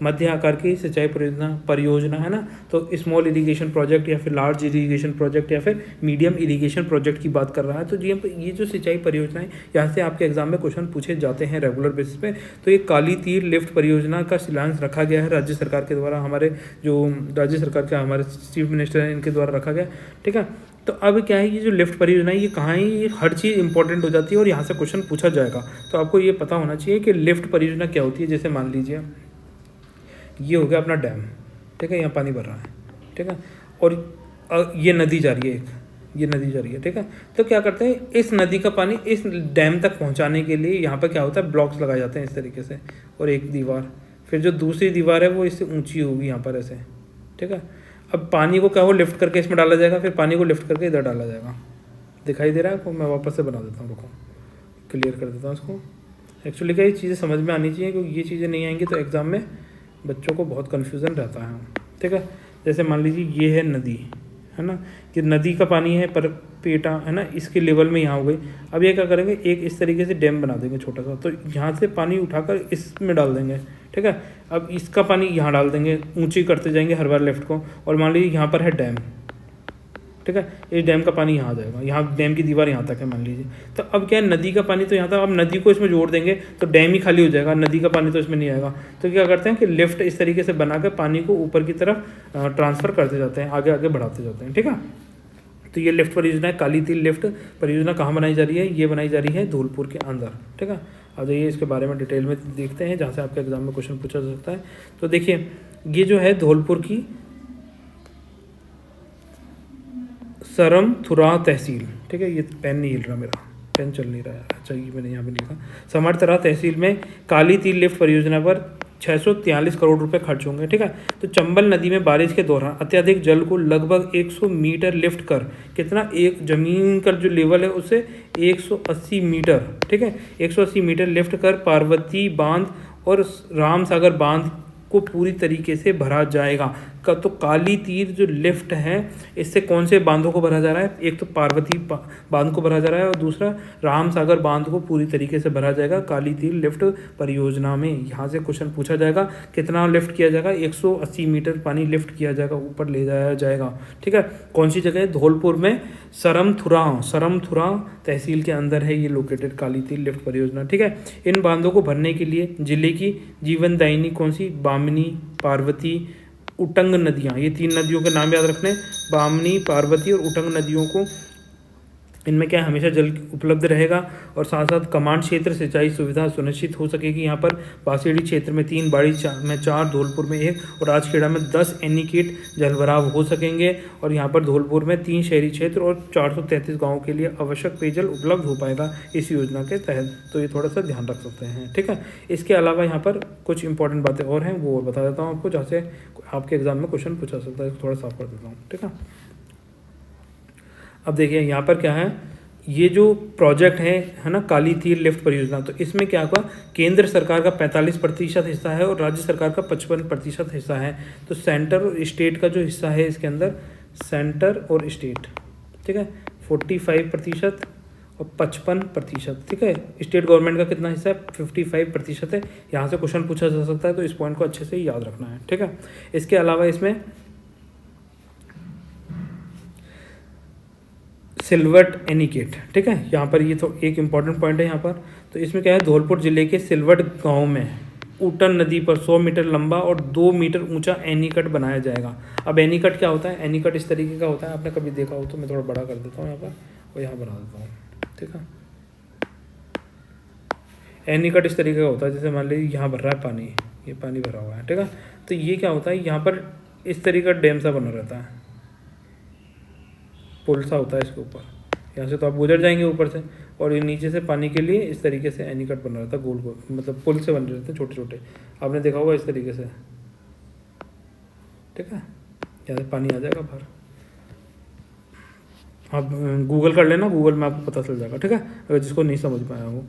मध्य आकार की सिंचाई परियोजना है ना, तो स्मॉल इरिगेशन प्रोजेक्ट या फिर लार्ज इरिगेशन प्रोजेक्ट या फिर मीडियम इरिगेशन प्रोजेक्ट की बात कर रहा है। तो ये जो सिंचाई परियोजनाएं, यहाँ से आपके एग्जाम में क्वेश्चन पूछे जाते हैं रेगुलर बेसिस पे। तो ये काली तीर लिफ्ट परियोजना का शिलान्यास रखा गया है राज्य सरकार के द्वारा, हमारे जो राज्य सरकार के हमारे चीफ मिनिस्टर हैं इनके द्वारा रखा गया, ठीक है। तो अब क्या है, ये जो लिफ्ट परियोजना है ये कहाँ है, ये हर चीज़ इंपॉर्टेंट हो जाती है और यहाँ से क्वेश्चन पूछा जाएगा। तो आपको ये पता होना चाहिए कि लिफ्ट परियोजना क्या होती है। जैसे मान लीजिए ये हो गया अपना डैम, ठीक है, यहाँ पानी भर रहा है, ठीक है, और ये नदी जा रही है, ये नदी जा रही है, ठीक है। तो क्या करते हैं, इस नदी का पानी इस डैम तक पहुँचाने के लिए यहाँ पर क्या होता है, ब्लॉक्स लगाए जाते हैं इस तरीके से, और एक दीवार, फिर जो दूसरी दीवार है वो इससे ऊँची होगी यहाँ पर ऐसे, ठीक है। अब पानी को क्या हो, लिफ्ट करके इसमें डाला जाएगा, फिर पानी को लिफ्ट करके इधर डाला जाएगा। दिखाई दे रहा है आपको? मैं वापस से बना देता हूँ, रुको क्लियर कर देता हूँ इसको। एक्चुअली क्या, ये चीज़ें समझ में आनी चाहिए, क्योंकि ये चीज़ें नहीं आएंगी तो एग्ज़ाम में बच्चों को बहुत कन्फ्यूज़न रहता है, ठीक है। जैसे मान लीजिए ये है नदी, है ना, कि नदी का पानी है पर पेटा, है ना, इसके लेवल में यहाँ हो गई। अब ये क्या करेंगे, एक इस तरीके से डैम बना देंगे छोटा सा, तो यहाँ से पानी उठाकर इसमें डाल देंगे, ठीक है। अब इसका पानी यहाँ डाल देंगे, ऊंची करते जाएंगे हर बार लेफ्ट को, और मान लीजिए यहाँ पर है डैम, ठीक है, इस डैम का पानी यहाँ आ जाएगा, यहाँ डैम की दीवार यहाँ तक है मान लीजिए। तो अब क्या है, नदी का पानी तो यहाँ तक, अब नदी को इसमें जोड़ देंगे तो डैम ही खाली हो जाएगा, नदी का पानी तो इसमें नहीं आएगा। तो क्या करते हैं कि लिफ्ट इस तरीके से बनाकर पानी को ऊपर की तरफ ट्रांसफ़र करते जाते हैं, आगे आगे बढ़ाते जाते हैं, ठीक है। तो ये लिफ्ट परियोजना है, काली तीर लिफ्ट परियोजना कहाँ बनाई जा रही है, ये बनाई जा रही है धौलपुर के अंदर, ठीक है। अब जाइए इसके बारे में डिटेल में देखते हैं, जहाँ से आपके एग्जाम में क्वेश्चन पूछा जा सकता है। तो देखिए ये जो है धौलपुर की सरमथुरा तहसील, ठीक है, ये पेन नहीं हिल रहा, मेरा पेन चल नहीं रहा है, अच्छा ये मैंने यहाँ पे लिखा, समर्थरा तहसील में काली तीर लिफ्ट परियोजना पर 643 करोड़ रुपए खर्च होंगे, ठीक है। तो चंबल नदी में बारिश के दौरान अत्यधिक जल को लगभग 100 मीटर लिफ्ट कर, कितना, एक जमीन का जो लेवल है उससे 180 मीटर, ठीक है, 180 मीटर लिफ्ट कर पार्वती बांध और रामसागर बांध को पूरी तरीके से भरा जाएगा। तो काली तीर जो लिफ्ट है इससे कौन से बांधों को भरा जा रहा है, एक तो पार्वती बांध को भरा जा रहा है और दूसरा रामसागर बांध को पूरी तरीके से भरा जाएगा काली तीर लिफ्ट परियोजना में। यहाँ से क्वेश्चन पूछा जाएगा, कितना लिफ्ट किया जाएगा, 180 मीटर पानी लिफ्ट किया जाएगा, ऊपर ले जाया जाएगा, ठीक है। कौन सी जगह है, धौलपुर में सरमथुरा तहसील के अंदर है ये लोकेटेड काली तीर लिफ्ट परियोजना, ठीक है। इन बांधों को भरने के लिए जिले की जीवनदायिनी कौन सी, बामनी, पार्वती, उटंग नदियाँ, ये 3 नदियों के नाम याद रखने, बामनी, पार्वती और उटंग नदियों को, इनमें क्या है, हमेशा जल उपलब्ध रहेगा और साथ साथ कमांड क्षेत्र सिंचाई सुविधा सुनिश्चित हो सकेगी। यहाँ पर बासेड़ी क्षेत्र में 3, बाड़ी में 4, धौलपुर में 1 और राजखेड़ा में 10 एनीकेट जलभराव हो सकेंगे। और यहाँ पर धौलपुर में 3 शहरी क्षेत्र और 433 गाँवों के लिए आवश्यक पेयजल उपलब्ध हो पाएगा इस योजना के तहत। तो ये थोड़ा सा ध्यान रख सकते हैं, ठीक है। इसके अलावा यहाँ पर कुछ इंपॉर्टेंट बातें और हैं, वो और बता देता हूँ आपको, जहाँ से आपके एग्जाम में क्वेश्चन पूछा सकता है, थोड़ा साफ कर देता हूँ, ठीक है। अब देखिए यहाँ पर क्या है, ये जो प्रोजेक्ट है ना, काली तीर लिफ्ट परियोजना, तो इसमें क्या होगा, केंद्र सरकार का 45% हिस्सा है और राज्य सरकार का 55% हिस्सा है। तो सेंटर और स्टेट का जो हिस्सा है इसके अंदर, सेंटर और स्टेट, ठीक है, 45% और 55%, ठीक है। स्टेट गवर्नमेंट का कितना हिस्सा है, 55% है। यहाँ से क्वेश्चन पूछा जा सकता है, तो इस पॉइंट को अच्छे से याद रखना है, ठीक है। इसके अलावा इसमें सिलवट एनीकेट, ठीक है, यहाँ पर ये तो एक इम्पॉर्टेंट पॉइंट है यहाँ पर। तो इसमें क्या है, धौलपुर जिले के सिलवट गांव में उटन नदी पर 100 मीटर लंबा और 2 मीटर ऊंचा एनीकट बनाया जाएगा। अब एनीकट क्या होता है, एनीकट इस तरीके का होता है, आपने कभी देखा हो तो मैं थोड़ा बड़ा कर देता हूँ यहाँ पर और यहाँ बना देता हूँ, ठीक है। एनीकट इस तरीके का होता है, जैसे मान लीजिए यहाँ भर रहा है पानी, ये पानी भरा हुआ है, ठीक है। तो ये क्या होता है, यहाँ पर इस तरीके का डैम सा बना रहता है, पुल सा होता है इसके ऊपर, यहाँ से तो आप गुजर जाएंगे ऊपर से, और ये नीचे से पानी के लिए इस तरीके से एनीकट बना रहता है, गोल गोल, मतलब पुल से बन रहते हैं छोटे छोटे, आपने देखा होगा इस तरीके से, ठीक है। यहाँ से पानी आ जाएगा बाहर, आप गूगल कर लेना, गूगल में आपको पता चल जाएगा, ठीक है, अगर जिसको नहीं समझ पाया हो।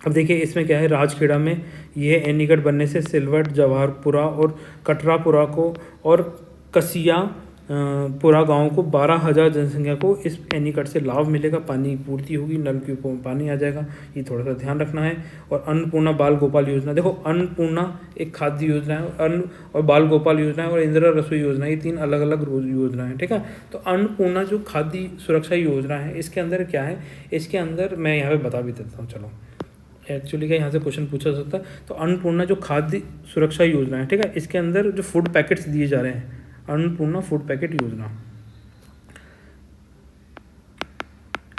अब देखिए इसमें क्या है, राजखेड़ा में ये एनीकट बनने से सिलवट, जवाहरपुरा और कटरापुरा को और कसिया पूरा गांव को 12,000 जनसंख्या को इस एनीकट से लाभ मिलेगा, पानी की पूर्ति होगी, नलकूपों में पानी आ जाएगा, ये थोड़ा सा ध्यान रखना है। और अन्नपूर्णा बाल गोपाल योजना, देखो अन्नपूर्णा एक खाद्य योजना है, अन्न और बाल गोपाल योजना है और इंदिरा रसोई योजना, ये 3 अलग अलग योजना है, ठीक है। तो अन्नपूर्णा जो खाद्य सुरक्षा योजना है, इसके अंदर क्या है, इसके अंदर मैं यहाँ पे बता भी देता हूँ, चलो एक्चुअली क्या यहाँ से क्वेश्चन पूछा सकता है। तो अन्नपूर्णा जो खाद्य सुरक्षा योजना है, ठीक है, इसके अंदर जो फूड पैकेट्स दिए जा रहे हैं, अन्नपूर्णा फूड पैकेट योजना,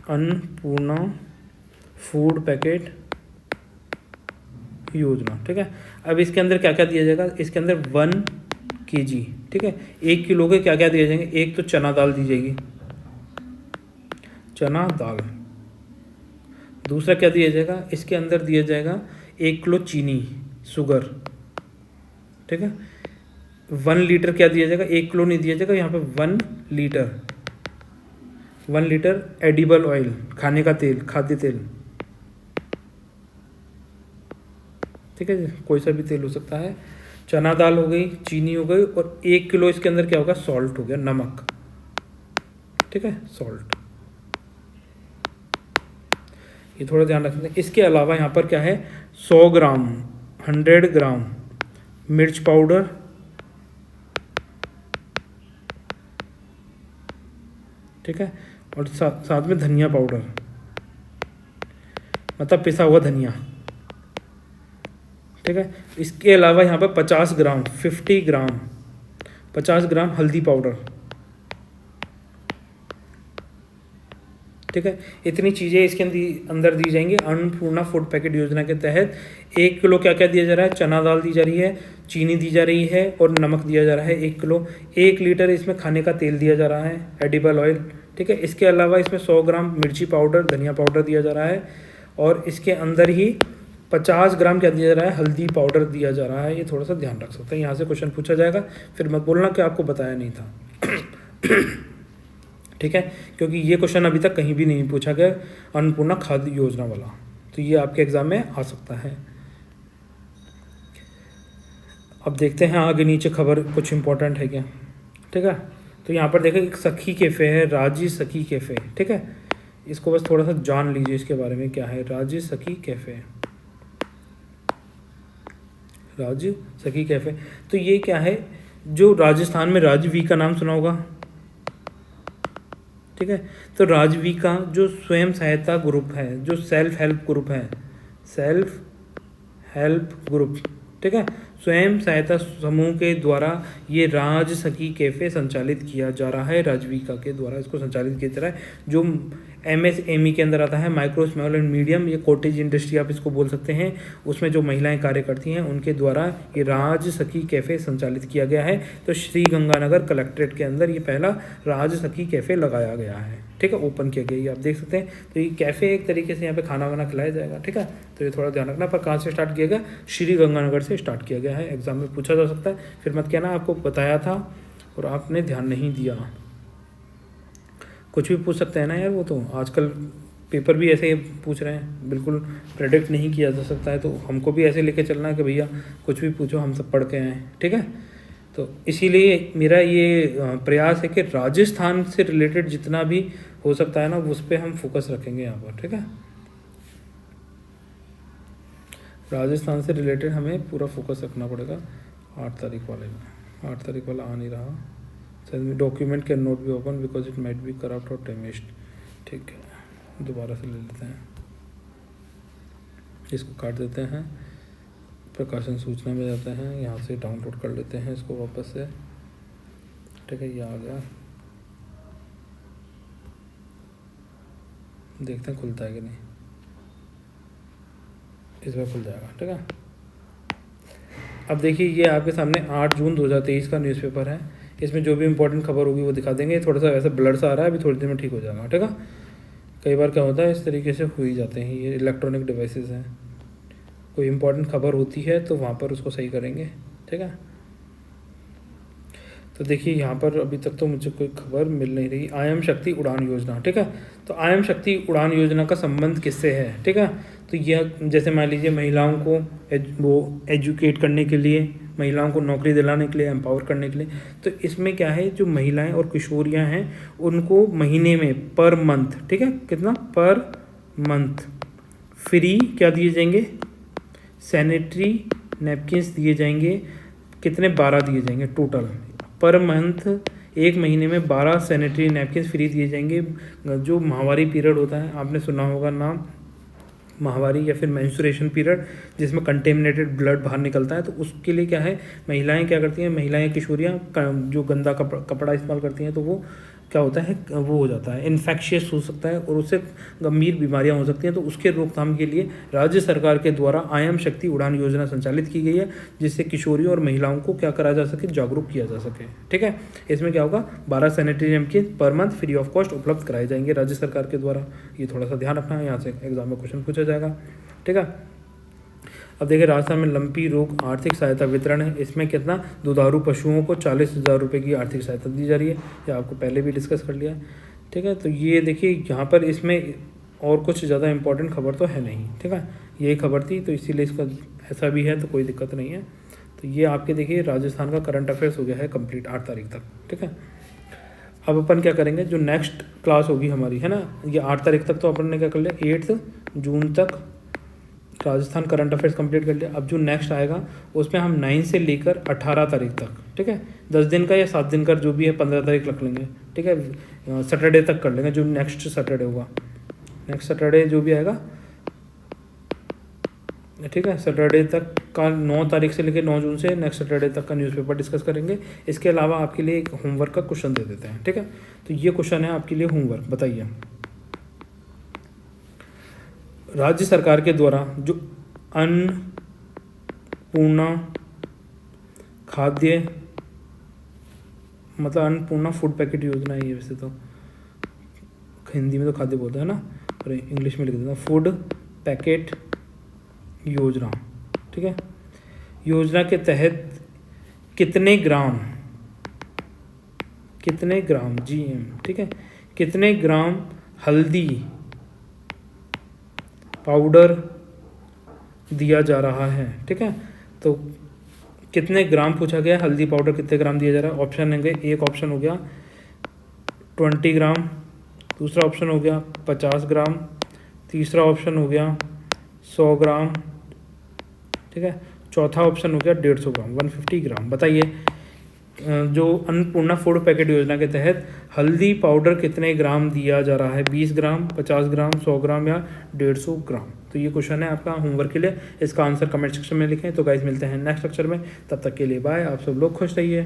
अन्नपूर्णा फूड पैकेट योजना, ठीक है। अब इसके अंदर क्या क्या दिया जाएगा, इसके अंदर 1 kg, ठीक है, 1 किलो के क्या क्या दिए जाएंगे, एक तो चना दाल दी जाएगी, चना दाल। दूसरा क्या दिया जाएगा, इसके अंदर दिया जाएगा 1 किलो चीनी, शुगर, ठीक है। 1 लीटर क्या दिया जाएगा, 1 किलो नहीं दिया जाएगा, यहाँ पे 1 लीटर एडिबल ऑयल, खाने का तेल, खाद्य तेल, ठीक है, कोई सा भी तेल हो सकता है। चना दाल हो गई, चीनी हो गई, और 1 किलो इसके अंदर क्या होगा, सॉल्ट हो गया, नमक, ठीक है, सॉल्ट। ये थोड़ा ध्यान रखना है। इसके अलावा यहाँ पर क्या है, 100 ग्राम 100 ग्राम मिर्च पाउडर, ठीक है, और साथ में धनिया पाउडर, मतलब पिसा हुआ धनिया, ठीक है। इसके अलावा यहाँ पर 50 ग्राम हल्दी पाउडर, ठीक है। इतनी चीज़ें इसके अंदर दी जाएंगी अन्नपूर्णा फूड पैकेट योजना के तहत। 1 किलो क्या क्या दिया जा रहा है, चना दाल दी जा रही है, चीनी दी जा रही है और नमक दिया जा रहा है 1 किलो। 1 लीटर इसमें खाने का तेल दिया जा रहा है, एडिबल ऑयल, ठीक है। इसके अलावा इसमें 100 ग्राम मिर्ची पाउडर, धनिया पाउडर दिया जा रहा है, और इसके अंदर ही 50 ग्राम क्या दिया जा रहा है, हल्दी पाउडर दिया जा रहा है। ये थोड़ा सा ध्यान रख सकते हैं, यहाँ से क्वेश्चन पूछा जाएगा, फिर मत बोलना कि आपको बताया नहीं था ठीक है, क्योंकि ये क्वेश्चन अभी तक कहीं भी नहीं पूछा गया अन्नपूर्णा खाद्य योजना वाला, तो ये आपके एग्जाम में आ सकता है। अब देखते हैं आगे नीचे खबर कुछ इंपॉर्टेंट है क्या, ठीक है। तो यहाँ पर देखें, एक सखी कैफ़े है, राजी सखी कैफ़े, ठीक है। इसको बस थोड़ा सा जान लीजिए इसके बारे में, क्या है राजी सखी कैफ़े, राजी सखी कैफ़े। तो ये क्या है, जो राजस्थान में राजवी का नाम सुना होगा, ठीक है। तो राजवी का जो स्वयं सहायता ग्रुप है, जो सेल्फ हेल्प ग्रुप है, सेल्फ हेल्प ग्रुप, ठीक है, स्वयं सहायता समूह के द्वारा ये राज सखी कैफ़े संचालित किया जा रहा है, राजविका के द्वारा इसको संचालित किया जा रहा है, जो MSME के अंदर आता है, माइक्रो स्मॉल एंड मीडियम, ये कॉटेज इंडस्ट्री आप इसको बोल सकते हैं, उसमें जो महिलाएं कार्य करती हैं उनके द्वारा ये राज सखी कैफ़े संचालित किया गया है। तो श्री गंगानगर कलेक्ट्रेट के अंदर ये पहला राज सखी कैफ़े लगाया गया है, ठीक है, ओपन किया गया, ये आप देख सकते हैं। तो ये कैफ़े एक तरीके से यहाँ पे खाना वाना खिलाया जाएगा, ठीक है। तो ये थोड़ा ध्यान रखना। पर कहाँ से स्टार्ट किया गया, श्री गंगानगर से स्टार्ट किया गया है, एग्जाम में पूछा जा सकता है, फिर मत कहना आपको बताया था और आपने ध्यान नहीं दिया, कुछ भी पूछ सकते हैं ना यार, वो तो आजकल पेपर भी ऐसे ही पूछ रहे हैं, बिल्कुल प्रेडिक्ट नहीं किया जा सकता है, तो हमको भी ऐसे लेके चलना है कि भैया कुछ भी पूछो, हम सब पढ़ के आए, ठीक है। तो इसीलिए मेरा ये प्रयास है कि राजस्थान से रिलेटेड जितना भी हो सकता है ना, उस पर हम फोकस रखेंगे यहाँ पर, ठीक है। राजस्थान से रिलेटेड हमें पूरा फोकस रखना पड़ेगा। 8 तारीख वाले में, 8 तारीख वाला आ नहीं रहा, document can not be open because it might be corrupt और डैमेज्ड, ठीक है। दोबारा से ले लेते हैं, इसको काट देते हैं, प्रकाशन सूचना में जाते हैं, यहाँ से डाउनलोड कर लेते हैं इसको वापस से, ठीक है। ये आ गया, देखते हैं खुलता है कि नहीं, इस बार खुल जाएगा, ठीक है। अब देखिए, ये आपके सामने 8 जून 2023 का न्यूज़पेपर है, इसमें जो भी इंपॉर्टेंट खबर होगी वो दिखा देंगे। थोड़ा सा वैसे ब्लर सा आ रहा है, अभी थोड़ी देर में ठीक हो जाएगा, ठीक है। कई बार क्या होता है, इस तरीके से हो ही जाते हैं, ये इलेक्ट्रॉनिक डिवाइसेस हैं, कोई इंपॉर्टेंट खबर होती है तो वहाँ पर उसको सही करेंगे, ठीक है। तो देखिए यहाँ पर अभी तक तो मुझे कोई खबर मिल नहीं रही। आयम शक्ति उड़ान योजना, ठीक है। तो आयम शक्ति उड़ान योजना का संबंध किससे है, ठीक है। तो यह जैसे मान लीजिए महिलाओं को वो एजुकेट करने के लिए महिलाओं को नौकरी दिलाने के लिए, एम्पावर करने के लिए। तो इसमें क्या है, जो महिलाएं और किशोरियां हैं उनको महीने में पर मंथ, ठीक है, कितना पर मंथ फ्री क्या दिए जाएंगे, सैनिटरी नैपकिन्स दिए जाएंगे। कितने, 12 दिए जाएंगे टोटल पर मंथ। एक महीने में 12 सैनिटरी नैपकिन्स फ्री दिए जाएंगे। जो माहवारी पीरियड होता है, आपने सुना होगा नाम, माहवारी या फिर मेंस्ट्रुएशन पीरियड, जिसमें कंटेमिनेटेड ब्लड बाहर निकलता है, तो उसके लिए क्या है, महिलाएं क्या करती हैं, महिलाएं किशोरियां जो गंदा कपड़ा इस्तेमाल करती हैं, तो वो क्या होता है, वो हो जाता है, इन्फेक्शियस हो सकता है और उससे गंभीर बीमारियां हो सकती हैं। तो उसके रोकथाम के लिए राज्य सरकार के द्वारा आयम शक्ति उड़ान योजना संचालित की गई है, जिससे किशोरियों और महिलाओं को क्या करा जा सके, जागरूक किया जा सके। ठीक है, इसमें क्या होगा, 12 sanitary napkin per month free of cost उपलब्ध कराए जाएंगे राज्य सरकार के द्वारा। ये थोड़ा सा ध्यान रखना है, यहाँ से एग्जाम में क्वेश्चन पूछा जाएगा। ठीक है, अब देखिए राजस्थान में लंपी रोग आर्थिक सहायता वितरण है। इसमें कितना, दुधारू पशुओं को 40,000 रुपये की आर्थिक सहायता दी जा रही है, ये आपको पहले भी डिस्कस कर लिया है। ठीक है, तो ये देखिए यहाँ पर इसमें और कुछ ज़्यादा इंपॉर्टेंट खबर तो है नहीं। ठीक है, यही खबर थी, तो इसीलिए इसका ऐसा भी है, तो कोई दिक्कत नहीं है। तो ये आपके देखिए राजस्थान का करंट अफेयर्स हो गया है कंप्लीट 8 तारीख तक। ठीक है, अब अपन क्या करेंगे, जो नेक्स्ट क्लास होगी हमारी, है ना, ये 8 तारीख तक तो अपन ने क्या कर लिया, 8 जून तक राजस्थान करंट अफेयर्स कंप्लीट कर लिया। अब जो नेक्स्ट आएगा उसमें हम 9 से लेकर 18 तारीख तक, ठीक है, 10 दिन का या 7 दिन का जो भी है, 15 तारीख रख लेंगे। ठीक है, सैटरडे तक कर लेंगे, जो नेक्स्ट सैटरडे होगा, नेक्स्ट सैटरडे जो भी आएगा, ठीक है, सैटरडे तक का 9 तारीख से लेकर 9 जून से नेक्स्ट सैटरडे तक का न्यूज़पेपर डिस्कस करेंगे। इसके अलावा आपके लिए एक होमवर्क का क्वेश्चन दे देते हैं। ठीक है, तो ये क्वेश्चन है आपके लिए होमवर्क, बताइए राज्य सरकार के द्वारा जो अन्नपूर्णा खाद्य, मतलब अन्नपूर्णा फूड पैकेट योजना है ये, वैसे तो हिंदी में तो खाद्य बोलते हैं ना, और इंग्लिश में लिख देता हूँ फूड पैकेट योजना। ठीक है, योजना के तहत कितने ग्राम GM, ठीक है, कितने ग्राम हल्दी पाउडर दिया जा रहा है। ठीक है, तो कितने ग्राम पूछा गया, हल्दी पाउडर कितने ग्राम दिया जा रहा है। ऑप्शन होंगे, एक ऑप्शन हो गया 20 ग्राम, दूसरा ऑप्शन हो गया 50 ग्राम, तीसरा ऑप्शन हो गया 100 ग्राम, ठीक है, चौथा ऑप्शन हो गया 150 ग्राम, 150 ग्राम। बताइए जो अन्नपूर्णा फूड पैकेट योजना के तहत हल्दी पाउडर कितने ग्राम दिया जा रहा है, 20 ग्राम, 50 ग्राम, 100 ग्राम या 150 ग्राम। तो ये क्वेश्चन है आपका होमवर्क के लिए, इसका आंसर कमेंट सेक्शन में लिखें। तो गाइस मिलते हैं नेक्स्ट लेक्चर में, तब तक के लिए बाय, आप सब लोग खुश रहिए।